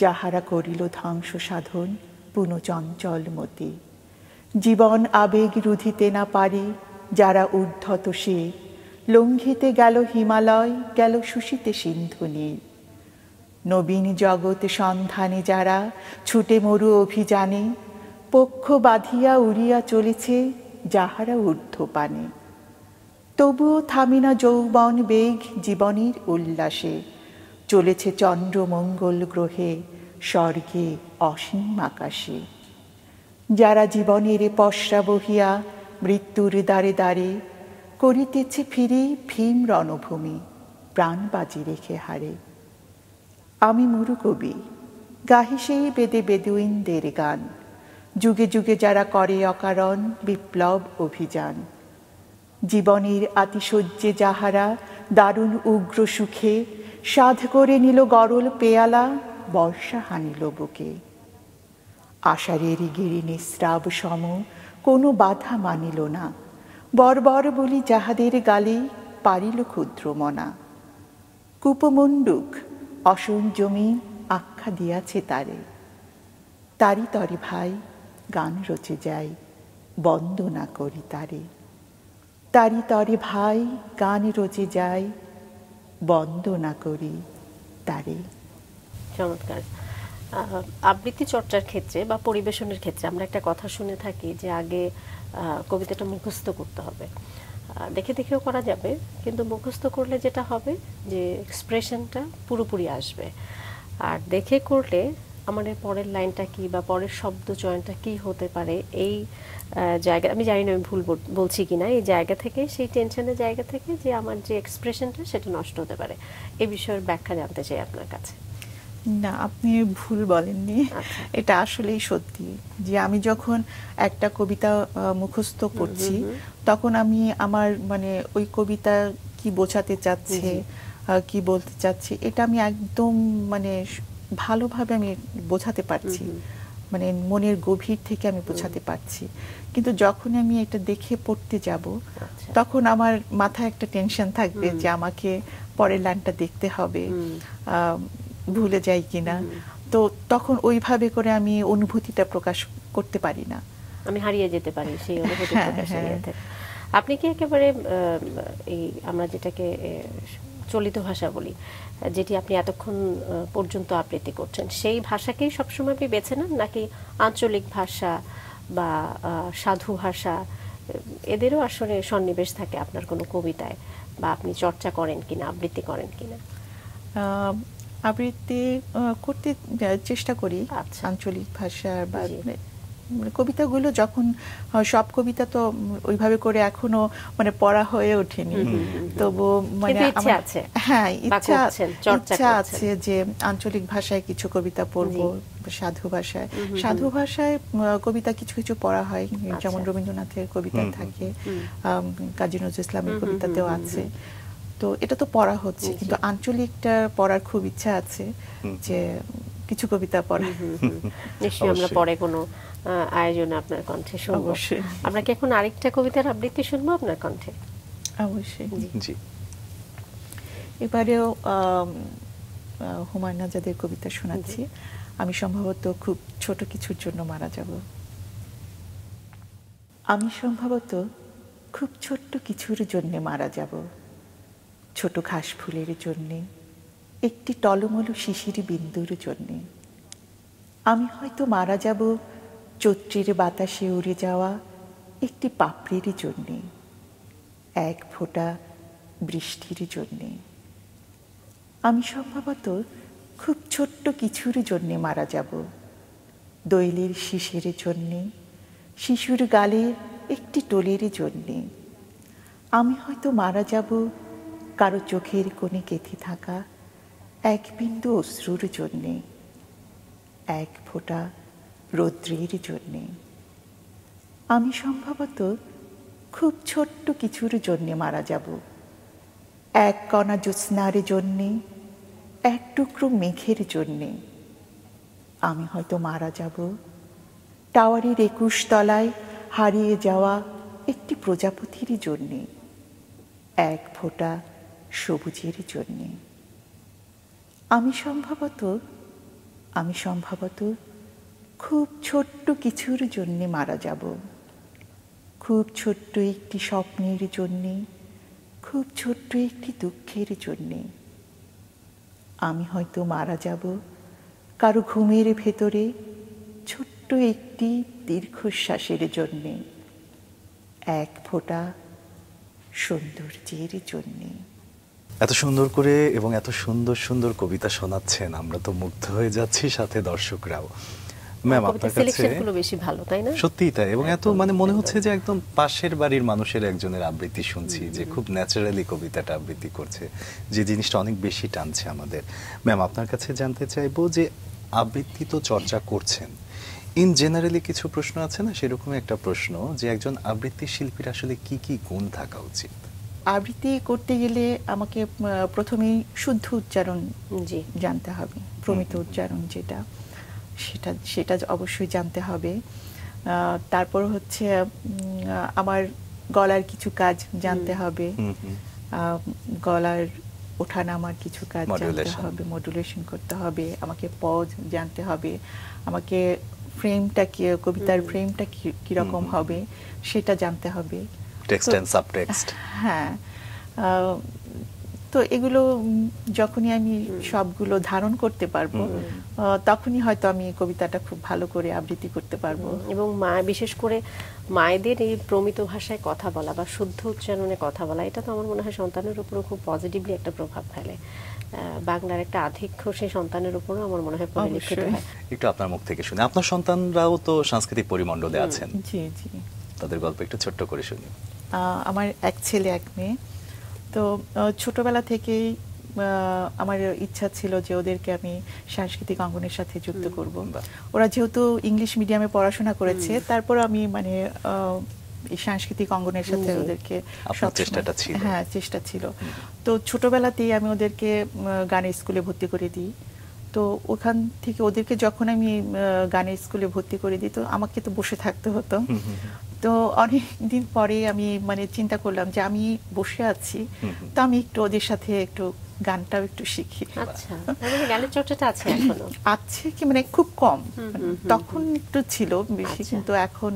Speaker 3: যাহারা করিল ধ্বংস সাধন পুনঃচঞ্চল মতি। জীবন আবেগ রুধিতে না পারে যারা ঊর্ধ্বত সে, লঙ্ঘিতে গেল হিমালয় গেল শুষিতে সিন্ধু নীর। নবীন জগৎ সন্ধানে যারা ছুটে মরু অভিযানে, পক্ষ বাঁধিয়া উড়িয়া চলেছে যাহারা ঊর্ধ্বপানে। তবুও থামে না যৌবন বেগ জীবনের উল্লাসে, চলেছে চন্দ্র মঙ্গল গ্রহে স্বর্গে অসীম আকাশে। যারা জীবনের পশ্রা বহিয়া মৃত্যুর দ্বারে দ্বারে, করিতেছে ফিরি ভীম রণভূমি প্রাণ বাজি রেখে হারে। আমি মরু কবি, গাহি সেই বেদে বেদুইনদের গান, যুগে যুগে যারা করে অকারণ বিপ্লব অভিযান। জীবনের আতিশয্যে যাহারা দারুণ উগ্র সুখে, সাধ করে নিল গরল পেয়ালা বর্ষা হানিল বুকে। আষাঢ়ের গিরি নিস্রাব সম কোনো বাধা মানিল না, বর্বর বলি যাহাদের গালে পারিল ক্ষুদ্র মনা। কূপমণ্ডুক অসংযমী আখ্যা দিয়াছে তারে, তারি তরে ভাই গান রচে যাই বন্দনা করি তারে। তারি তরে ভাই গান রচে যাই বন্দনা করি তারে।
Speaker 1: চমৎকার। আবৃত্তি চর্চার ক্ষেত্রে বা পরিবেশনের ক্ষেত্রে আমরা একটা কথা শুনে থাকি যে আগে কবিতাটা মুখস্থ করতে হবে। দেখে দেখেও করা যাবে, কিন্তু মুখস্থ করলে যেটা হবে যে এক্সপ্রেশনটা পুরোপুরি আসবে, আর দেখে করলে আমাদের পরের লাইনটা কি বা পরের শব্দ চয়নটা কি হতে পারে এই জায়গা, আমি জানি না আমি ভুল বলছি কিনা, এই জায়গা থেকে সেই টেনশনের জায়গা থেকে যে আমার যে এক্সপ্রেশনটা সেটা নষ্ট হতে পারে। এই বিষয়ের ব্যাখ্যা জানতে চাই আপনার কাছে।
Speaker 3: না, আপনি ভুল বলেননি, এটা আসলেই সত্যি যে আমি যখন একটা কবিতা মুখস্থ করছি তখন আমি আমার মানে ওই কবিতা কি বোঝাতে চাচ্ছে কি বলতে চাচ্ছে এটা আমি একদম মানে ভালোভাবে আমি বোঝাতে পারছি, মানে মনের গভীর থেকে আমি বোঝাতে পারছি। কিন্তু যখন আমি এটা দেখে পড়তে যাব তখন আমার মাথায় একটা টেনশন থাকবে যে আমাকে পরের লাইনটা দেখতে হবে, ভুলে যাই কিনা। তো তখন ওইভাবে করে আমি অনুভূতিটা প্রকাশ করতে পারি না,
Speaker 1: আমি হারিয়ে যেতে পারি সেই অনুভূতি প্রকাশের ইয়েতে। আপনি কি একেবারে এই আমরা যেটাকে চলিত ভাষা বলি, যেটি আপনি এতক্ষণ পর্যন্ত আবৃত্তি করছেন, সেই ভাষাকেই সবসময় আপনি বেছে নেন, নাকি আঞ্চলিক ভাষা বা সাধু ভাষা এদেরও আসলে সন্নিবেশ থাকে আপনার কোনো কবিতায়, বা আপনি চর্চা করেন কিনা, আবৃত্তি করেন কিনা?
Speaker 3: আবৃত্তি করতে চেষ্টা করি আঞ্চলিক ভাষা বা কবিতাগুলো, যখন সব কবিতা তো ওইভাবে করে এখনো মানে পড়া হয়ে ওঠেনি, তবু মানে হ্যাঁ ইচ্ছা আছে যে আঞ্চলিক ভাষায় কিছু কবিতা পড়বো, সাধু ভাষায়। সাধু ভাষায় কবিতা কিছু কিছু পড়া হয়, যেমন রবীন্দ্রনাথের কবিতা থাকে, কাজী নজরুল ইসলামের কবিতাতেও আছে, তো এটা তো পড়া হচ্ছে। কিন্তু আঞ্চলিকটা পড়ার খুব ইচ্ছা আছে যে কিছু কবিতা পড়া।
Speaker 1: নিশ্চয়ই আমরা পরে কোনো আয়োজনে আপনার কণ্ঠে শুনবো। আমরা কি এখন আরেকটা কবিতার আবৃত্তি শুনবো আপনার কণ্ঠে?
Speaker 3: অবশ্যই জি। এবারেও হুমায়ুন আজাদের কবিতা শোনাচ্ছি। আমি সম্ভবত খুব ছোট কিছুর জন্য মারা যাব। আমি সম্ভবত খুব ছোট্ট কিছুর জন্য মারা যাব, ছোট ঘাস ফুলের জন্যে, একটি টলমলো শিশির বিন্দুর জন্যে। আমি হয়তো মারা যাব চৈত্রের বাতাসে উড়ে যাওয়া একটি পাপড়ির জন্যে, এক ফোঁটা বৃষ্টির জন্যে। আমি সম্ভবত খুব ছোট্ট কিছুর জন্যে মারা যাব, দোয়েলের শিশির জন্যে, শিশুর গালের একটি টোলের জন্যে। আমি হয়তো মারা যাব কারো চোখের কোণে গেঁথে থাকা এক বিন্দু অশ্রুর জন্যে, এক ফোঁটা রৌদ্রের জন্যে। আমি সম্ভবত খুব ছোট্ট কিছুর জন্যে মারা যাব, এক কণা জ্যোৎস্নার জন্যে, এক টুকরো মেঘের জন্যে। আমি হয়তো মারা যাব টাওয়ারের 21 তলায় হারিয়ে যাওয়া একটি প্রজাপতির জন্যে, এক ফোঁটা সবুজের জন্যে। আমি সম্ভবত খুব ছোট্ট কিছুর জন্যে মারা যাব, খুব ছোট্ট একটি স্বপ্নের জন্যে, খুব ছোট্ট একটি দুঃখের জন্যে। আমি হয়তো মারা যাব কারো ঘুমের ভেতরে ছোট্ট একটি দীর্ঘশ্বাসের জন্যে, এক ফোঁটা সৌন্দর্যের জন্যে।
Speaker 2: এত সুন্দর করে এবং এত সুন্দর সুন্দর কবিতা শোনাচ্ছেন, আমরা তো মুগ্ধ হয়ে যাচ্ছি, সাথে দর্শকরাও। ম্যাম, আপনার কাছে
Speaker 1: বেশি ভালো, তাই না?
Speaker 2: সত্যিই তাই, এবং এত মানে মনে হচ্ছে যে একদম পাশের বাড়ির মানুষের একজনের আবৃত্তি শুনছি, যে খুব ন্যাচারালি কবিতাটা আবৃত্তি করছে, যে জিনিসটা অনেক বেশি টানছে আমাদের। ম্যাম, আপনার কাছে জানতে চাইবো যে আবৃত্তি তো চর্চা করছেন, ইন জেনারেলি কিছু প্রশ্ন আছে না, সেরকম একটা প্রশ্ন যে একজন আবৃত্তি শিল্পীর আসলে কি কি গুণ থাকা উচিত?
Speaker 3: আবৃত্তি করতে গেলে আমাকে প্রথমেই শুদ্ধ উচ্চারণ জানতে হবে, প্রমিত উচ্চারণ যেটা, সেটা অবশ্যই জানতে হবে। তারপর হচ্ছে আমার গলার কিছু কাজ জানতে হবে, গলার ওঠানামার কিছু কাজ জানতে হবে, মডুলেশন করতে হবে, আমাকে পজ জানতে হবে, আমাকে ফ্রেমটা কি, কবিতার ফ্রেমটা কিরকম হবে সেটা জানতে হবে,
Speaker 2: টেক্সট এন্ড সাবটেক্সট।
Speaker 3: হ্যাঁ, তো এগুলো যখনই আমি সবগুলো ধারণ করতে পারবো, তখনই হয়তো আমি কবিতাটা খুব ভালো করে আবৃত্তি করতে পারবো।
Speaker 1: এবং বিশেষ করে মায়েদের এই প্রমিত ভাষায় কথা বলা বা শুদ্ধ উচ্চারণে কথা বলা, এটা তো আমার মনে হয় সন্তানের উপরও খুব পজিটিভলি একটা প্রভাব ফেলে। বাংলার একটা আধিক্য সেই সন্তানের উপরও আমার মনে হয় পরিলক্ষিত হয়।
Speaker 2: একটু আপনার মুখ থেকে শুনে, আপনার সন্তানরাও তো সাংস্কৃতিক পরিমণ্ডলে আছেন,
Speaker 3: জি জি,
Speaker 2: তাদের গল্প একটু ছোট্ট করে শুনি।
Speaker 3: আমার এক ছেলে এক মেয়ে। তো ছোটবেলা থেকেই আমার ইচ্ছা ছিল যে ওদেরকে আমি সাংস্কৃতিক অঙ্গনের সাথে যুক্ত করব। ওরা যেহেতু ইংলিশ মিডিয়ামে পড়াশোনা করেছে, তারপর আমি মানে এই সাংস্কৃতিক অঙ্গনের সাথে ওদেরকে
Speaker 2: চেষ্টাটা ছিল।
Speaker 3: হ্যাঁ, চেষ্টা ছিল। তো ছোটবেলাতেই আমি ওদেরকে গানের স্কুলে ভর্তি করে দিই। তো ওখান থেকে ওদেরকে যখন আমি গানের স্কুলে ভর্তি করে দিই, তো আমাকে তো বসে থাকতে হতো। তো অনেক দিন পরে আমি মানে চিন্তা করলাম যে আমি বসে আছি, তো আমি একটু ওদের সাথে একটু গানটাও একটু শিখি।
Speaker 1: আচ্ছা, মানে গানের চর্চাটা আছে এখনো?
Speaker 3: আছে কি, মানে খুব কম। তখন একটু ছিল বেশি, কিন্তু এখন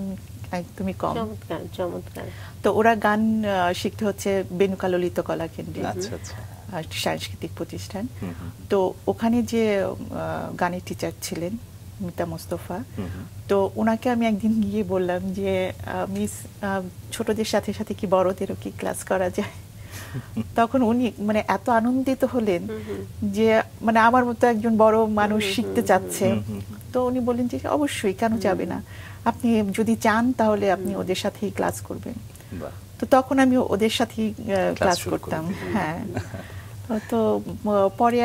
Speaker 3: একদমই কম।
Speaker 1: চমৎকার চমৎকার।
Speaker 3: তো ওরা গান শিখতে হচ্ছে বেনুকা ললিত কলা কেন্দ্রে, সাংস্কৃতিক প্রতিষ্ঠান। তো ওখানে যে গানের টিচার ছিলেন মিতা মোস্তফা, তো ওনাকে আমি একদিন গিয়ে বললাম যে মিস, ছোটদের সাথে সাথে কি বড়দেরও কি ক্লাস করা যায়? তখন উনি মানে এত আনন্দিত হলেন যে মানে আমার মতো একজন বড় মানুষ শিখতে চাচ্ছে। তো উনি বললেন যে অবশ্যই, কেন যাবে না, আপনি যদি চান তাহলে আপনি ওদের সাথেই ক্লাস করবেন। তো তখন আমি ওদের সাথেই ক্লাস করতাম। হ্যাঁ, তো পরে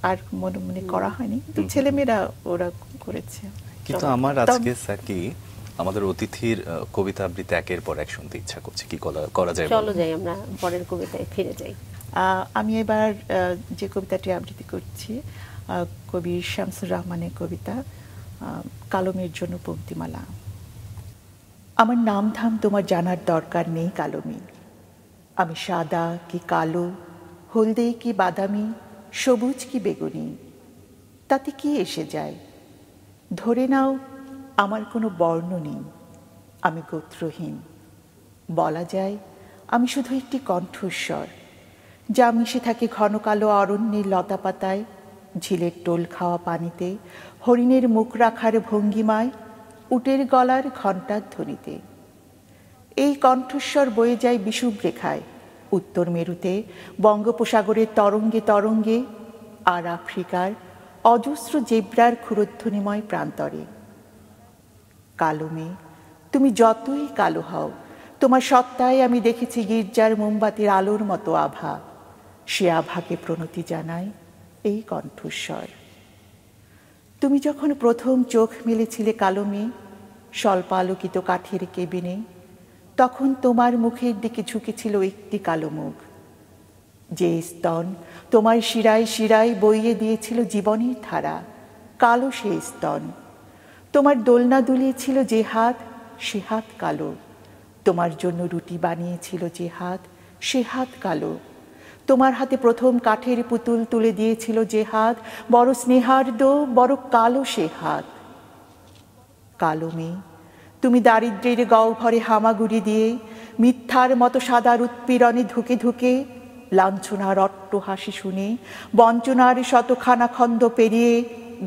Speaker 3: আর মনে করা হয়নি, কিন্তু ছেলেমেয়েরা ওরা করেছে।
Speaker 2: কিন্তু আমার আজকে স্যার কি আমাদের অতিথির কবিতা আবৃত্তি একের পর এক শুনতে ইচ্ছা করছে, কি করা যায়?
Speaker 1: চলো যাই আমরা পরের কবিতায় ফিরে যাই।
Speaker 3: আমি এবার যে কবিতাটি আবৃত্তি করছি কবি শামসুর রহমানের কবিতা কালো মেয়ের জন্য পংক্তিমালা। আমার নাম ধাম তোমার জানার দরকার নেই কালো মেয়ে, আমি সাদা কি কালো, হলদে কি বাদামি, সবুজ কি বেগুনি, তাতে কি এসে যায়? ধরে নাও আমার কোনো বর্ণ নেই, আমি গোত্রহীন। বলা যায় আমি শুধু একটি কণ্ঠস্বর, যা মিশে থাকে ঘন কালো অরণ্যের লতাপাতায়, ঝিলের টোল খাওয়া পানিতে, হরিণের মুখ রাখার ভঙ্গিমায়, উটের গলার ঘণ্টার ধ্বনিতে। এই কণ্ঠস্বর বয়ে যায় বিষুব রেখায়, উত্তর মেরুতে, বঙ্গোপসাগরের তরঙ্গে তরঙ্গে, আর আফ্রিকার অজস্র জেব্রার ক্ষুরধ্বনিময় প্রান্তরে। কালো মেয়ে, তুমি যতই কালো হও, তোমার সত্তায় আমি দেখেছি গির্জার মোমবাতির আলোর মতো আভা। সে আভাকে প্রণতি জানায় এই কণ্ঠস্বর। তুমি যখন প্রথম চোখ মেলেছিলে কালো মেয়ে, স্বল্পালোকিত কাঠের কেবিনে, তখন তোমার মুখের দিকে ঝুঁকেছিল একটি কালো মুখ, যে স্তন তোমার শিরায় শিরায় বইয়ে দিয়েছিল জীবনের ধারা। কালো সে স্তন। তোমার দোলনা দুলিয়েছিল যে হাত, সে হাত কালো। তোমার জন্য রুটি বানিয়েছিল যে হাত, সে হাত কালো। তোমার হাতে প্রথম কাঠের পুতুল তুলে দিয়েছিল যে হাত, বড় স্নেহার্দ, বড় কালো সে হাত। কালো মেয়ে, তুমি দারিদ্র্যের গহ্বরে হামাগুড়ি দিয়ে, মিথ্যার মতো সাদার উৎপীড়নে ধুকে ধুকে, লাঞ্ছনার অট্টহাসি শুনে, বঞ্চনার শতখানা খন্দ পেরিয়ে,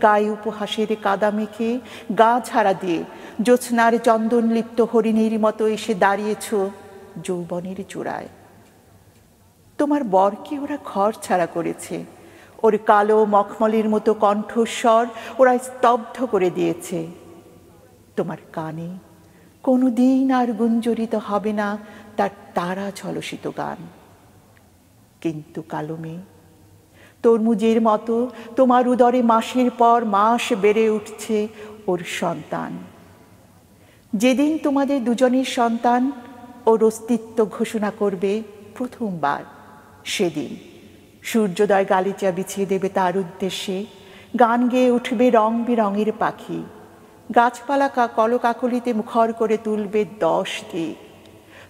Speaker 3: গায়ে উপহাসের কাদা মেখে, গা ঝাড়া দিয়ে, জ্যোৎস্নার চন্দন লিপ্ত হরিণীর মতো এসে দাঁড়িয়েছ যৌবনের চূড়ায়। তোমার বরকে ওরা ঘর ছাড়া করেছে, ওর কালো মখমলের মতো কণ্ঠস্বর ওরা স্তব্ধ করে দিয়েছে। তোমার কানে কোনোদিন আর গুঞ্জরিত হবে না তার তারা ঝলসিত গান। কিন্তু কালো মেয়ে, তরমুজের মতো তোমার উদরে মাসের পর মাস বেড়ে উঠছে ওর সন্তান। যেদিন তোমাদের দুজনের সন্তান ওর অস্তিত্ব ঘোষণা করবে প্রথমবার, সেদিন সূর্যোদয় গালিচা বিছিয়ে দেবে তার উদ্দেশ্যে, গান গেয়ে উঠবে রং বেরঙের পাখি, গাছপালা কলকাকলিতে মুখর করে তুলবে 10 দিক।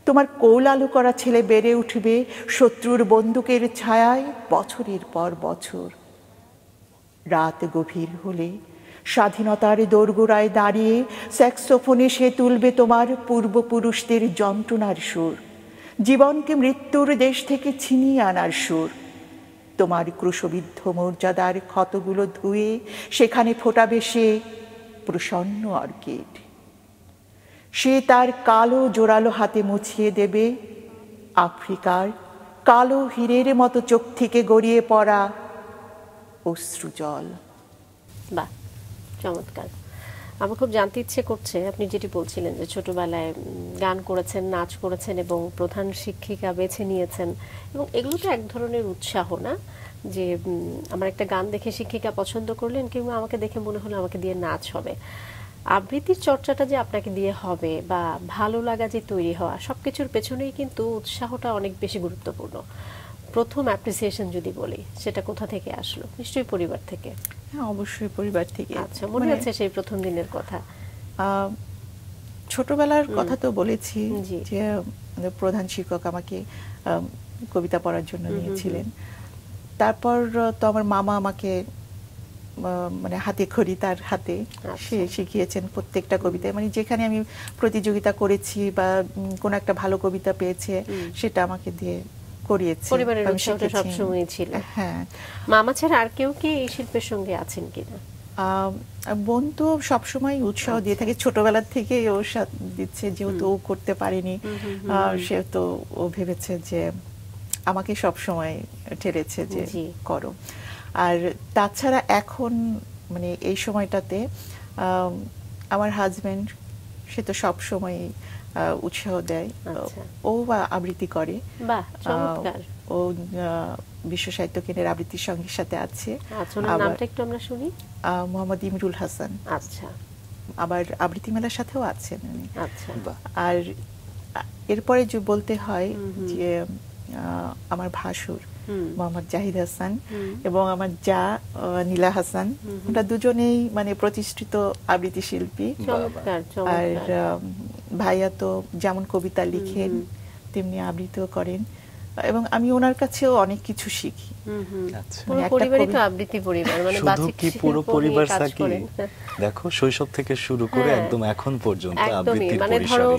Speaker 3: তোমার কোল আলু করা ছেলে বেড়ে উঠবে শত্রুর বন্দুকের ছায়ায় বছরের পর বছর। রাত গভীর হলে স্বাধীনতার দোরগোড়ায় দাঁড়িয়ে স্যাক্সোফোনে সে তুলবে তোমার পূর্বপুরুষদের যন্ত্রণার সুর, জীবনকে মৃত্যুর দেশ থেকে ছিনিয়ে আনার সুর। তোমার ক্রুশবিদ্ধ মর্যাদার ক্ষতগুলো ধুয়ে সেখানে ফোটাবে সে প্রসন্ন অর্কিড। সে তার কালো জোরালো হাতে মুছিয়ে দেবে আফ্রিকার কালো হীরের মতো চোখ থেকে গড়িয়ে পড়া অশ্রুজল।
Speaker 1: বাহ, চমৎকার। আমার খুব জানতে ইচ্ছে করছে, আপনি যেটি বলছিলেন যে ছোটবেলায় গান করেছেন, নাচ করেছেন এবং প্রধান শিক্ষিকা বেছে নিয়েছেন, এবং এগুলো তো এক ধরনের উৎসাহ না, যে আমার একটা গান দেখে শিক্ষিকা পছন্দ করলেন, কিংবা আমাকে দেখে মনে হলো আমাকে দিয়ে নাচ হবে। আবৃত্তির চর্চাটা যে আপনাকে দিয়ে হবে বা ভালো লাগা যে তৈরি হওয়া, সবকিছুর পেছনেই কিন্তু উৎসাহটা অনেক বেশি গুরুত্বপূর্ণ। প্রথম অ্যাপ্রিসিয়েশন যদি বলি, সেটা কোথা থেকে আসলো? নিশ্চয়ই পরিবার থেকে।
Speaker 3: হ্যাঁ, অবশ্যই পরিবার থেকে।
Speaker 1: আচ্ছা, মনে আছে সেই প্রথম দিনের কথা?
Speaker 3: ছোটবেলার কথা তো বলেছি যে প্রধান শিক্ষক আমাকে কবিতা পড়ার জন্য নিয়েছিলেন। তারপর তো আমার মামা আমাকে মানে হাতে খড়ি তার হাতে সে শিখিয়েছেন প্রত্যেকটা কবিতায়, মানে যেখানে আমি প্রতিযোগিতা করেছি বা কোন একটা ভালো কবিতা পেয়েছে সেটা আমাকে দিয়ে করিয়েছে।
Speaker 1: পরিবারের উৎসাহটা সবসময় ছিল।
Speaker 3: হ্যাঁ।
Speaker 1: মামা ছাড়া আর কেউ কি এই শিল্পের সঙ্গে আছেন কিনা?
Speaker 3: বোন তো সবসময় উৎসাহ দিয়ে থাকে, ছোটবেলার থেকে ও দিচ্ছে, যেহেতু ও করতে পারেনি সে তো ও ভেবেছে যে আমাকে সবসময় ঠেলেছে যে করো। আর তাছাড়া এখন মানে এই সময়টাতে আমার হাজবেন্ড সে তো সব সময় উৎসাহ দেয়। ও আবৃত্তি করে, ও বিশ্ব সাহিত্য কেন্দ্রের আবৃত্তি সঙ্গীর সাথে আছে।
Speaker 1: নামটা একটু আমরা শুনি।
Speaker 3: মোহাম্মদ ইমরুল হাসান।
Speaker 1: আচ্ছা।
Speaker 3: আবার আবৃত্তি মেলার সাথেও আছেন।
Speaker 1: আচ্ছা।
Speaker 3: আর এরপরে যে বলতে হয় যে আমার ভাসুর মোহাম্মদ জাহিদ হাসান এবং আমার যা নীলা হাসান, ওরা দুজনেই মানে প্রতিষ্ঠিত আবৃত্তি শিল্পী। আর ভাইয়া তো যেমন কবিতা লিখেন তেমনি আবৃত্তিও করেন, এবং আমি ওনার কাছেও অনেক কিছু শিখি।
Speaker 2: দেখো শৈশব থেকে শুরু করে একদম এখন পর্যন্ত আবৃত্তির
Speaker 1: মানে ধরো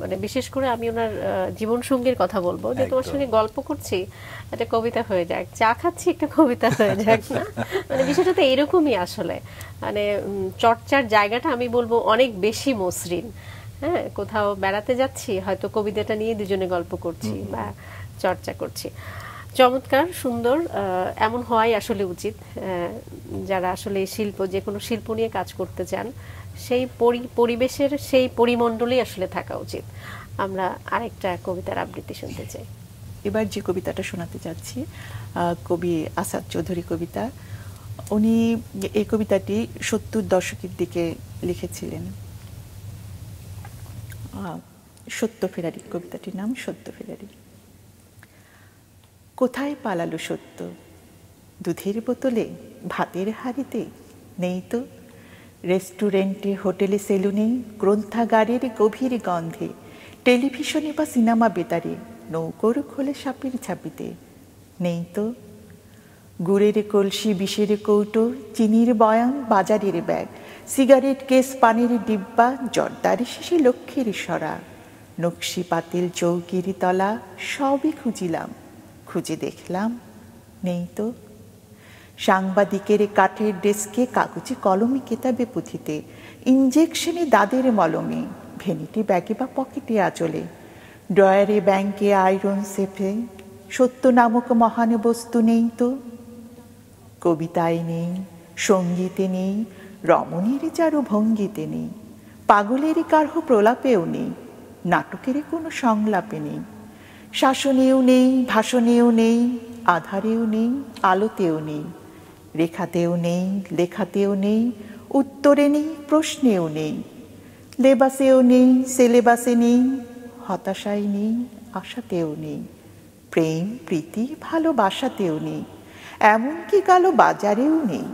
Speaker 1: মানে বিশেষ করে আমি ওনার জীবন সঙ্গীর কথা বলবো, যে তোমার সঙ্গে গল্প করছি একটা কবিতা হয়ে যাক, চা খাচ্ছি একটা কবিতা হয়ে যাক না, মানে বিষয়টা তো এরকমই আসলে। মানে চর্চার জায়গাটা আমি বলবো অনেক বেশি মসৃণ। হ্যাঁ, কোথাও বেড়াতে যাচ্ছি, হয়তো কবিতাটা নিয়ে দুজনে গল্প করছি বা চর্চা করছি। চমৎকার, সুন্দর, এমন হওয়াই আসলে উচিত। যারা আসলে শিল্প, যে কোনো শিল্প নিয়ে কাজ করতে চান, সেই পরিবেশের সেই পরিমণ্ডলেই আসলে থাকা উচিত। আমরা আরেকটা কবিতার আবৃত্তি শুনতে চাই।
Speaker 3: এবার যে কবিতাটা শোনাতে যাচ্ছি কবি আসাদ চৌধুরী কবিতা। উনি এই কবিতাটি 70 দশকের দিকে লিখেছিলেন। সত্য ফেরারি, কবিতাটির নাম সত্য ফেরারি। কোথায় পালালো সত্য? দুধের বোতলে, ভাতের হাঁড়িতে? নেই তো। রেস্টুরেন্টে, হোটেলে, সেলুনে, গ্রন্থাগারের গভীর গন্ধে, টেলিভিশনে বা সিনেমা বেতারে, নৌকোর খোলে সাপের ঝাঁপিতে? নেই তো। গুড়ের কলসি, বিষের কৌটো, চিনির বয়াম, বাজারের ব্যাগ, সিগারেট কেস, পানির ডিব্বা, জর্দার শিশি, লক্ষ্মীর সরা, নকশি পাতিল, চৌকির তলা, সবই খুঁজিলাম, খুঁজে দেখলাম নেই তো। সাংবাদিকের কাঠের ডেস্কে, কাগজে কলমে, কেতাবে পুঁথিতে, ইঞ্জেকশনে, দাদের মলমে, ভেনিটি ব্যাগে বা পকেটে আঁচলে, ড্রয়ারে, ব্যাংকে, আয়রন সেফে, সত্য নামক মহান বস্তু নেই তো। কবিতায় নেই, সঙ্গীতে নেই, রমণীর চারু ভঙ্গিতে নেই, পাগলের কারহ প্রলাপেও নেই, নাটকের কোনো সংলাপে নেই, শাসনেও নেই, ভাষণেও নেই, আধারেও নেই, আলোতেও নেই, রেখাতেও নেই, লেখাতেও নেই, উত্তরে নেই, প্রশ্নেও নেই, লেবাসেও নেই, সিলেবাসে নেই, হতাশায় নেই, আশাতেও নেই, প্রেম, প্রীতি, ভালোবাসাতেও নেই, এমনকি কালো বাজারেও নেই।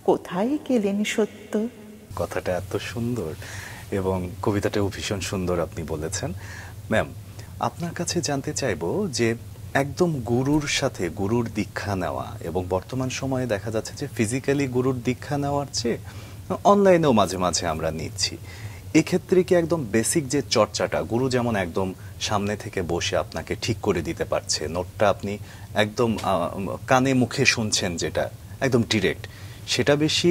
Speaker 3: কোথায় গেলেন সত্য?
Speaker 2: কথাটা এত সুন্দর এবং কবিতাটাও ভীষণ সুন্দর আপনি বলেছেন। ম্যাম, আপনার কাছে জানতে চাইবো যে একদম গুরুর সাথে গুরুর দীক্ষা নেওয়া, এবং বর্তমান সময়ে দেখা যাচ্ছে যে ফিজিক্যালি গুরুর দীক্ষা নেওয়ার চেয়ে অনলাইনেও মাঝে মাঝে আমরা নিচ্ছি, এক্ষেত্রে কি একদম বেসিক যে চর্চাটা, গুরু যেমন একদম সামনে থেকে বসে আপনাকে ঠিক করে দিতে পারছে, নোটটা আপনি একদম কানে মুখে শুনছেন, যেটা একদম ডিরেক্ট, সেটা বেশি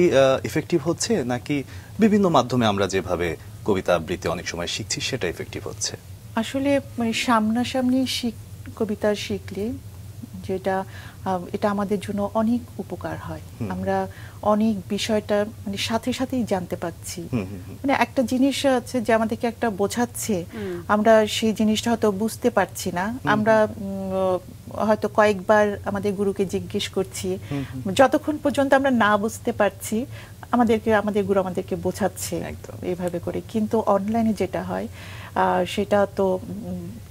Speaker 2: ইফেক্টিভ হচ্ছে, নাকি বিভিন্ন মাধ্যমে আমরা যেভাবে কবিতা আবৃত্তি অনেক সময় শিখছি সেটা ইফেক্টিভ হচ্ছে?
Speaker 3: আসলে মানে সামনাসামনি কবিতা শিখলে যেটা এটা আমাদের জন্য অনেক উপকার হয়। আমরা অনেক বিষয়টা মানে সাথে সাথেই জানতে পাচ্ছি। মানে একটা জিনিস আছে যে আমাদেরকে একটা বোঝাচ্ছে, আমরা সেই জিনিসটা হয়তো বুঝতে পারছি না, আমরা হয়তো কয়েকবার আমাদের গুরুকে জিজ্ঞেস করছি, যতক্ষণ পর্যন্ত আমরা না বুঝতে পারছি আমাদের গুরু আমাদেরকে বোঝাচ্ছে এইভাবে করে। কিন্তু অনলাইনে যেটা হয় সেটা তো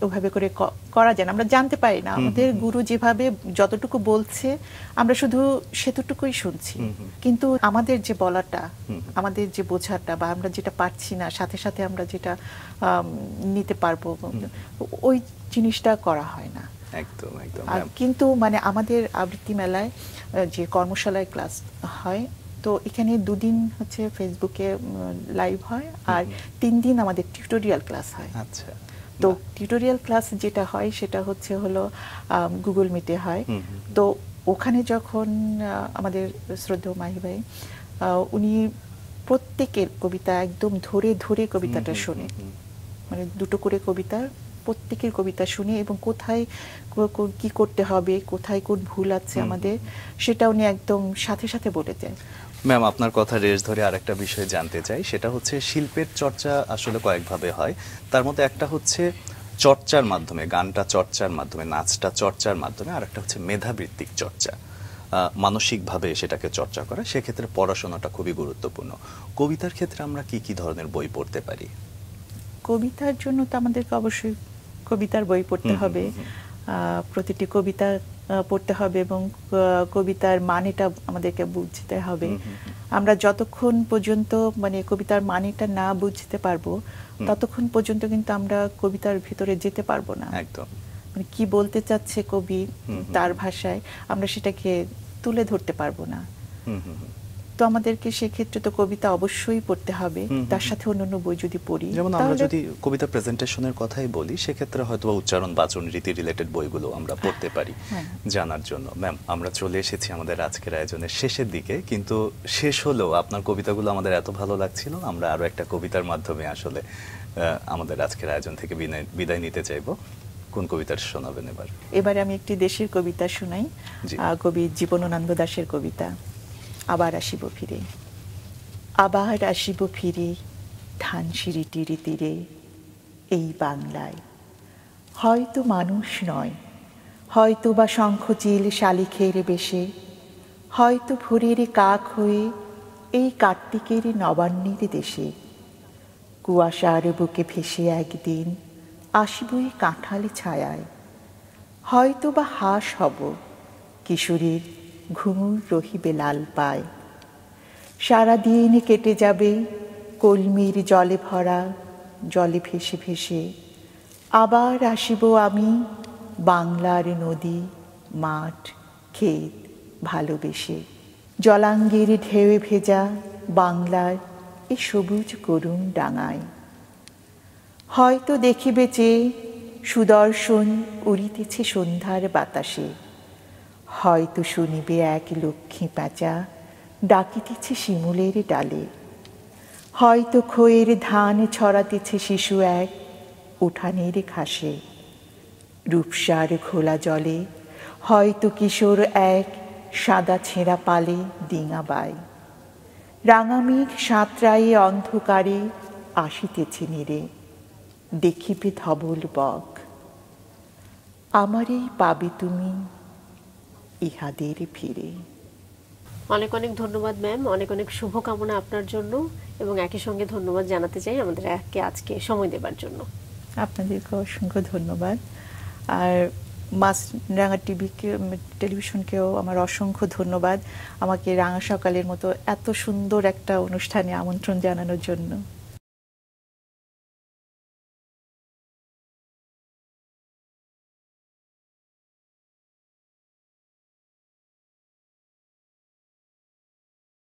Speaker 3: ওভাবে করে করা যায় না, আমরা জানতে পারি না। আমাদের গুরু যেভাবে যতটুকু বলছে আমরা শুধু সেতটুকুই শুনছি, কিন্তু আমাদের যে বলাটা, আমাদের যে বোঝাটা বা আমরা যেটা পারছি না, সাথে সাথে আমরা যেটা নিতে পারবো, ওই জিনিসটা করা হয় না
Speaker 2: একদম একদম।
Speaker 3: কিন্তু মানে আমাদের আবৃত্তি মেলায় যে কর্মশালায় ক্লাস হয়, তো এখানে 2 দিন হচ্ছে ফেসবুকে লাইভ হয়, আর 3 দিন আমাদের টিউটোরিয়াল ক্লাস হয়।
Speaker 2: আচ্ছা।
Speaker 3: তো টিউটোরিয়াল ক্লাস যেটা হয় সেটা হলো গুগল মিটে হয়। তো ওখানে যখন আমাদের শ্রদ্ধেয় মাহি ভাই উনি প্রত্যেকের কবিতা একদম ধরে ধরে কবিতাটা শোনে, মানে 2টো করে কবিতা, প্রত্যেকের কবিতা শুনে, এবং কোথায় কি করতে হবে, কোথায় কোন ভুল আছে আমাদের, সেটা উনি একদম সাথে সাথে বলে দেন।
Speaker 2: ম্যাম, আপনার কথা রেশ ধরে আরেকটা বিষয় জানতে চাই, সেটা হচ্ছে শিল্পের চর্চা আসলে কয়েকভাবে হয়। তার মধ্যে একটা হচ্ছে চর্চার মাধ্যমে, গানটা চর্চার মাধ্যমে, নাচটা চর্চার মাধ্যমে, আর একটা হচ্ছে মেধাবৃত্তিক চর্চা, মানসিকভাবে সেটাকে চর্চা করা। সেক্ষেত্রে পড়াশোনাটা খুবই গুরুত্বপূর্ণ। কবিতার ক্ষেত্রে আমরা কি কি ধরনের বই পড়তে পারি?
Speaker 3: কবিতার জন্য তো আমাদেরকে অবশ্যই কবিতার বই পড়তে হবে, প্রতিটি কবিতা পড়তে হবে, এবং কবিতার মানেটা আমাদেরকে বুঝতে হবে। আমরা যতক্ষণ পর্যন্ত মানে কবিতার মানেটা না বুঝতে পারবো, ততক্ষণ পর্যন্ত কিন্তু আমরা কবিতার ভিতরে যেতে পারবো না।
Speaker 2: একদম,
Speaker 3: মানে কি বলতে চাচ্ছে কবি তার ভাষায়, আমরা সেটাকে তুলে ধরতে পারবো না। তো আমাদেরকে সেক্ষেত্রে তো কবিতা অবশ্যই পড়তে হবে, তার সাথে অন্যান্য বই যদি পড়ি।
Speaker 2: যেমন আমরা যদি কবিতা প্রেজেন্টেশনের কথাই বলি, সেক্ষেত্রে হয়তো উচ্চারণ বাচন রীতি রিলেটেড বইগুলো আমরা পড়তে পারি জানার জন্য। ম্যাম, আমরা চলে এসেছি আমাদের আজকের আয়োজনের শেষের দিকে, কিন্তু শেষ হলেও আপনার কবিতাগুলো আমাদের এত ভালো লাগছিল, আমরা আরো একটা কবিতার মাধ্যমে আসলে আমাদের আজকের আয়োজন থেকে বিদায় নিতে চাইবো। কোন কবিতাটা শোনাবেন এবার?
Speaker 3: এবারে আমি একটি দেশের কবিতা শোনাই, কবি জীবনানন্দ দাশের কবিতা, আবার আসিব ফিরে। আবার আসিব ফিরে ধানসিঁড়িটির তীরে, এই বাংলায় হয়তো মানুষ নয়, হয়তো বা শঙ্খচিল শালিখের বেশে, হয়তো ভোরের কাক হয়ে এই কার্তিকের নবান্নের দেশে, কুয়াশার বুকে ভেসে একদিন আসিবই কাঁঠাল ছায়ায়, হয়তো বা হাঁস হব কিশোরীর ঘুঙুর রহিবে লাল পায়। সারাদিন কেটে যাবে কলমির জলে ভরা, জলে ভেসে ভেসে, আবার আসিব আমি বাংলার নদী মাঠ ক্ষেত ভালোবেসে। জলাঙ্গির ঢেউয়ে ভেজা বাংলার এ সবুজ করুণ ডাঙায়, হয়তো দেখিবে চেয়ে সুদর্শন উড়িতেছে সন্ধ্যার বাতাসে, হয়তো শুনিবে এক লক্ষ্মী প্যাঁচা ডাকিতেছে শিমুলের ডালে, হয়তো খোয়ের ধান ছড়াতেছে শিশু এক উঠানের ঘাসে, রূপসার ঘোলা জলে হয়তো কিশোর এক সাদা ছেঁড়া পালে ডিঙা বায়। রাঙা মেঘ সাঁতরায়ে অন্ধকারে আসিতেছে নীরে, দেখিবে ধবল বক, আমারই পাবে তুমি ইহাদের ফিরে।
Speaker 1: অনেক অনেক ধন্যবাদ ম্যাম, অনেক অনেক শুভকামনা আপনার জন্য, এবং একই সঙ্গে ধন্যবাদ জানাতে চাই আমাদের আজকে সময় দেবার জন্য।
Speaker 3: আপনাদেরকে অসংখ্য ধন্যবাদ। আর মাছরাঙা টেলিভিশনকেও আমার অসংখ্য ধন্যবাদ আমাকে রাঙা সকালের মতো এত সুন্দর একটা অনুষ্ঠানে আমন্ত্রণ জানানোর জন্য।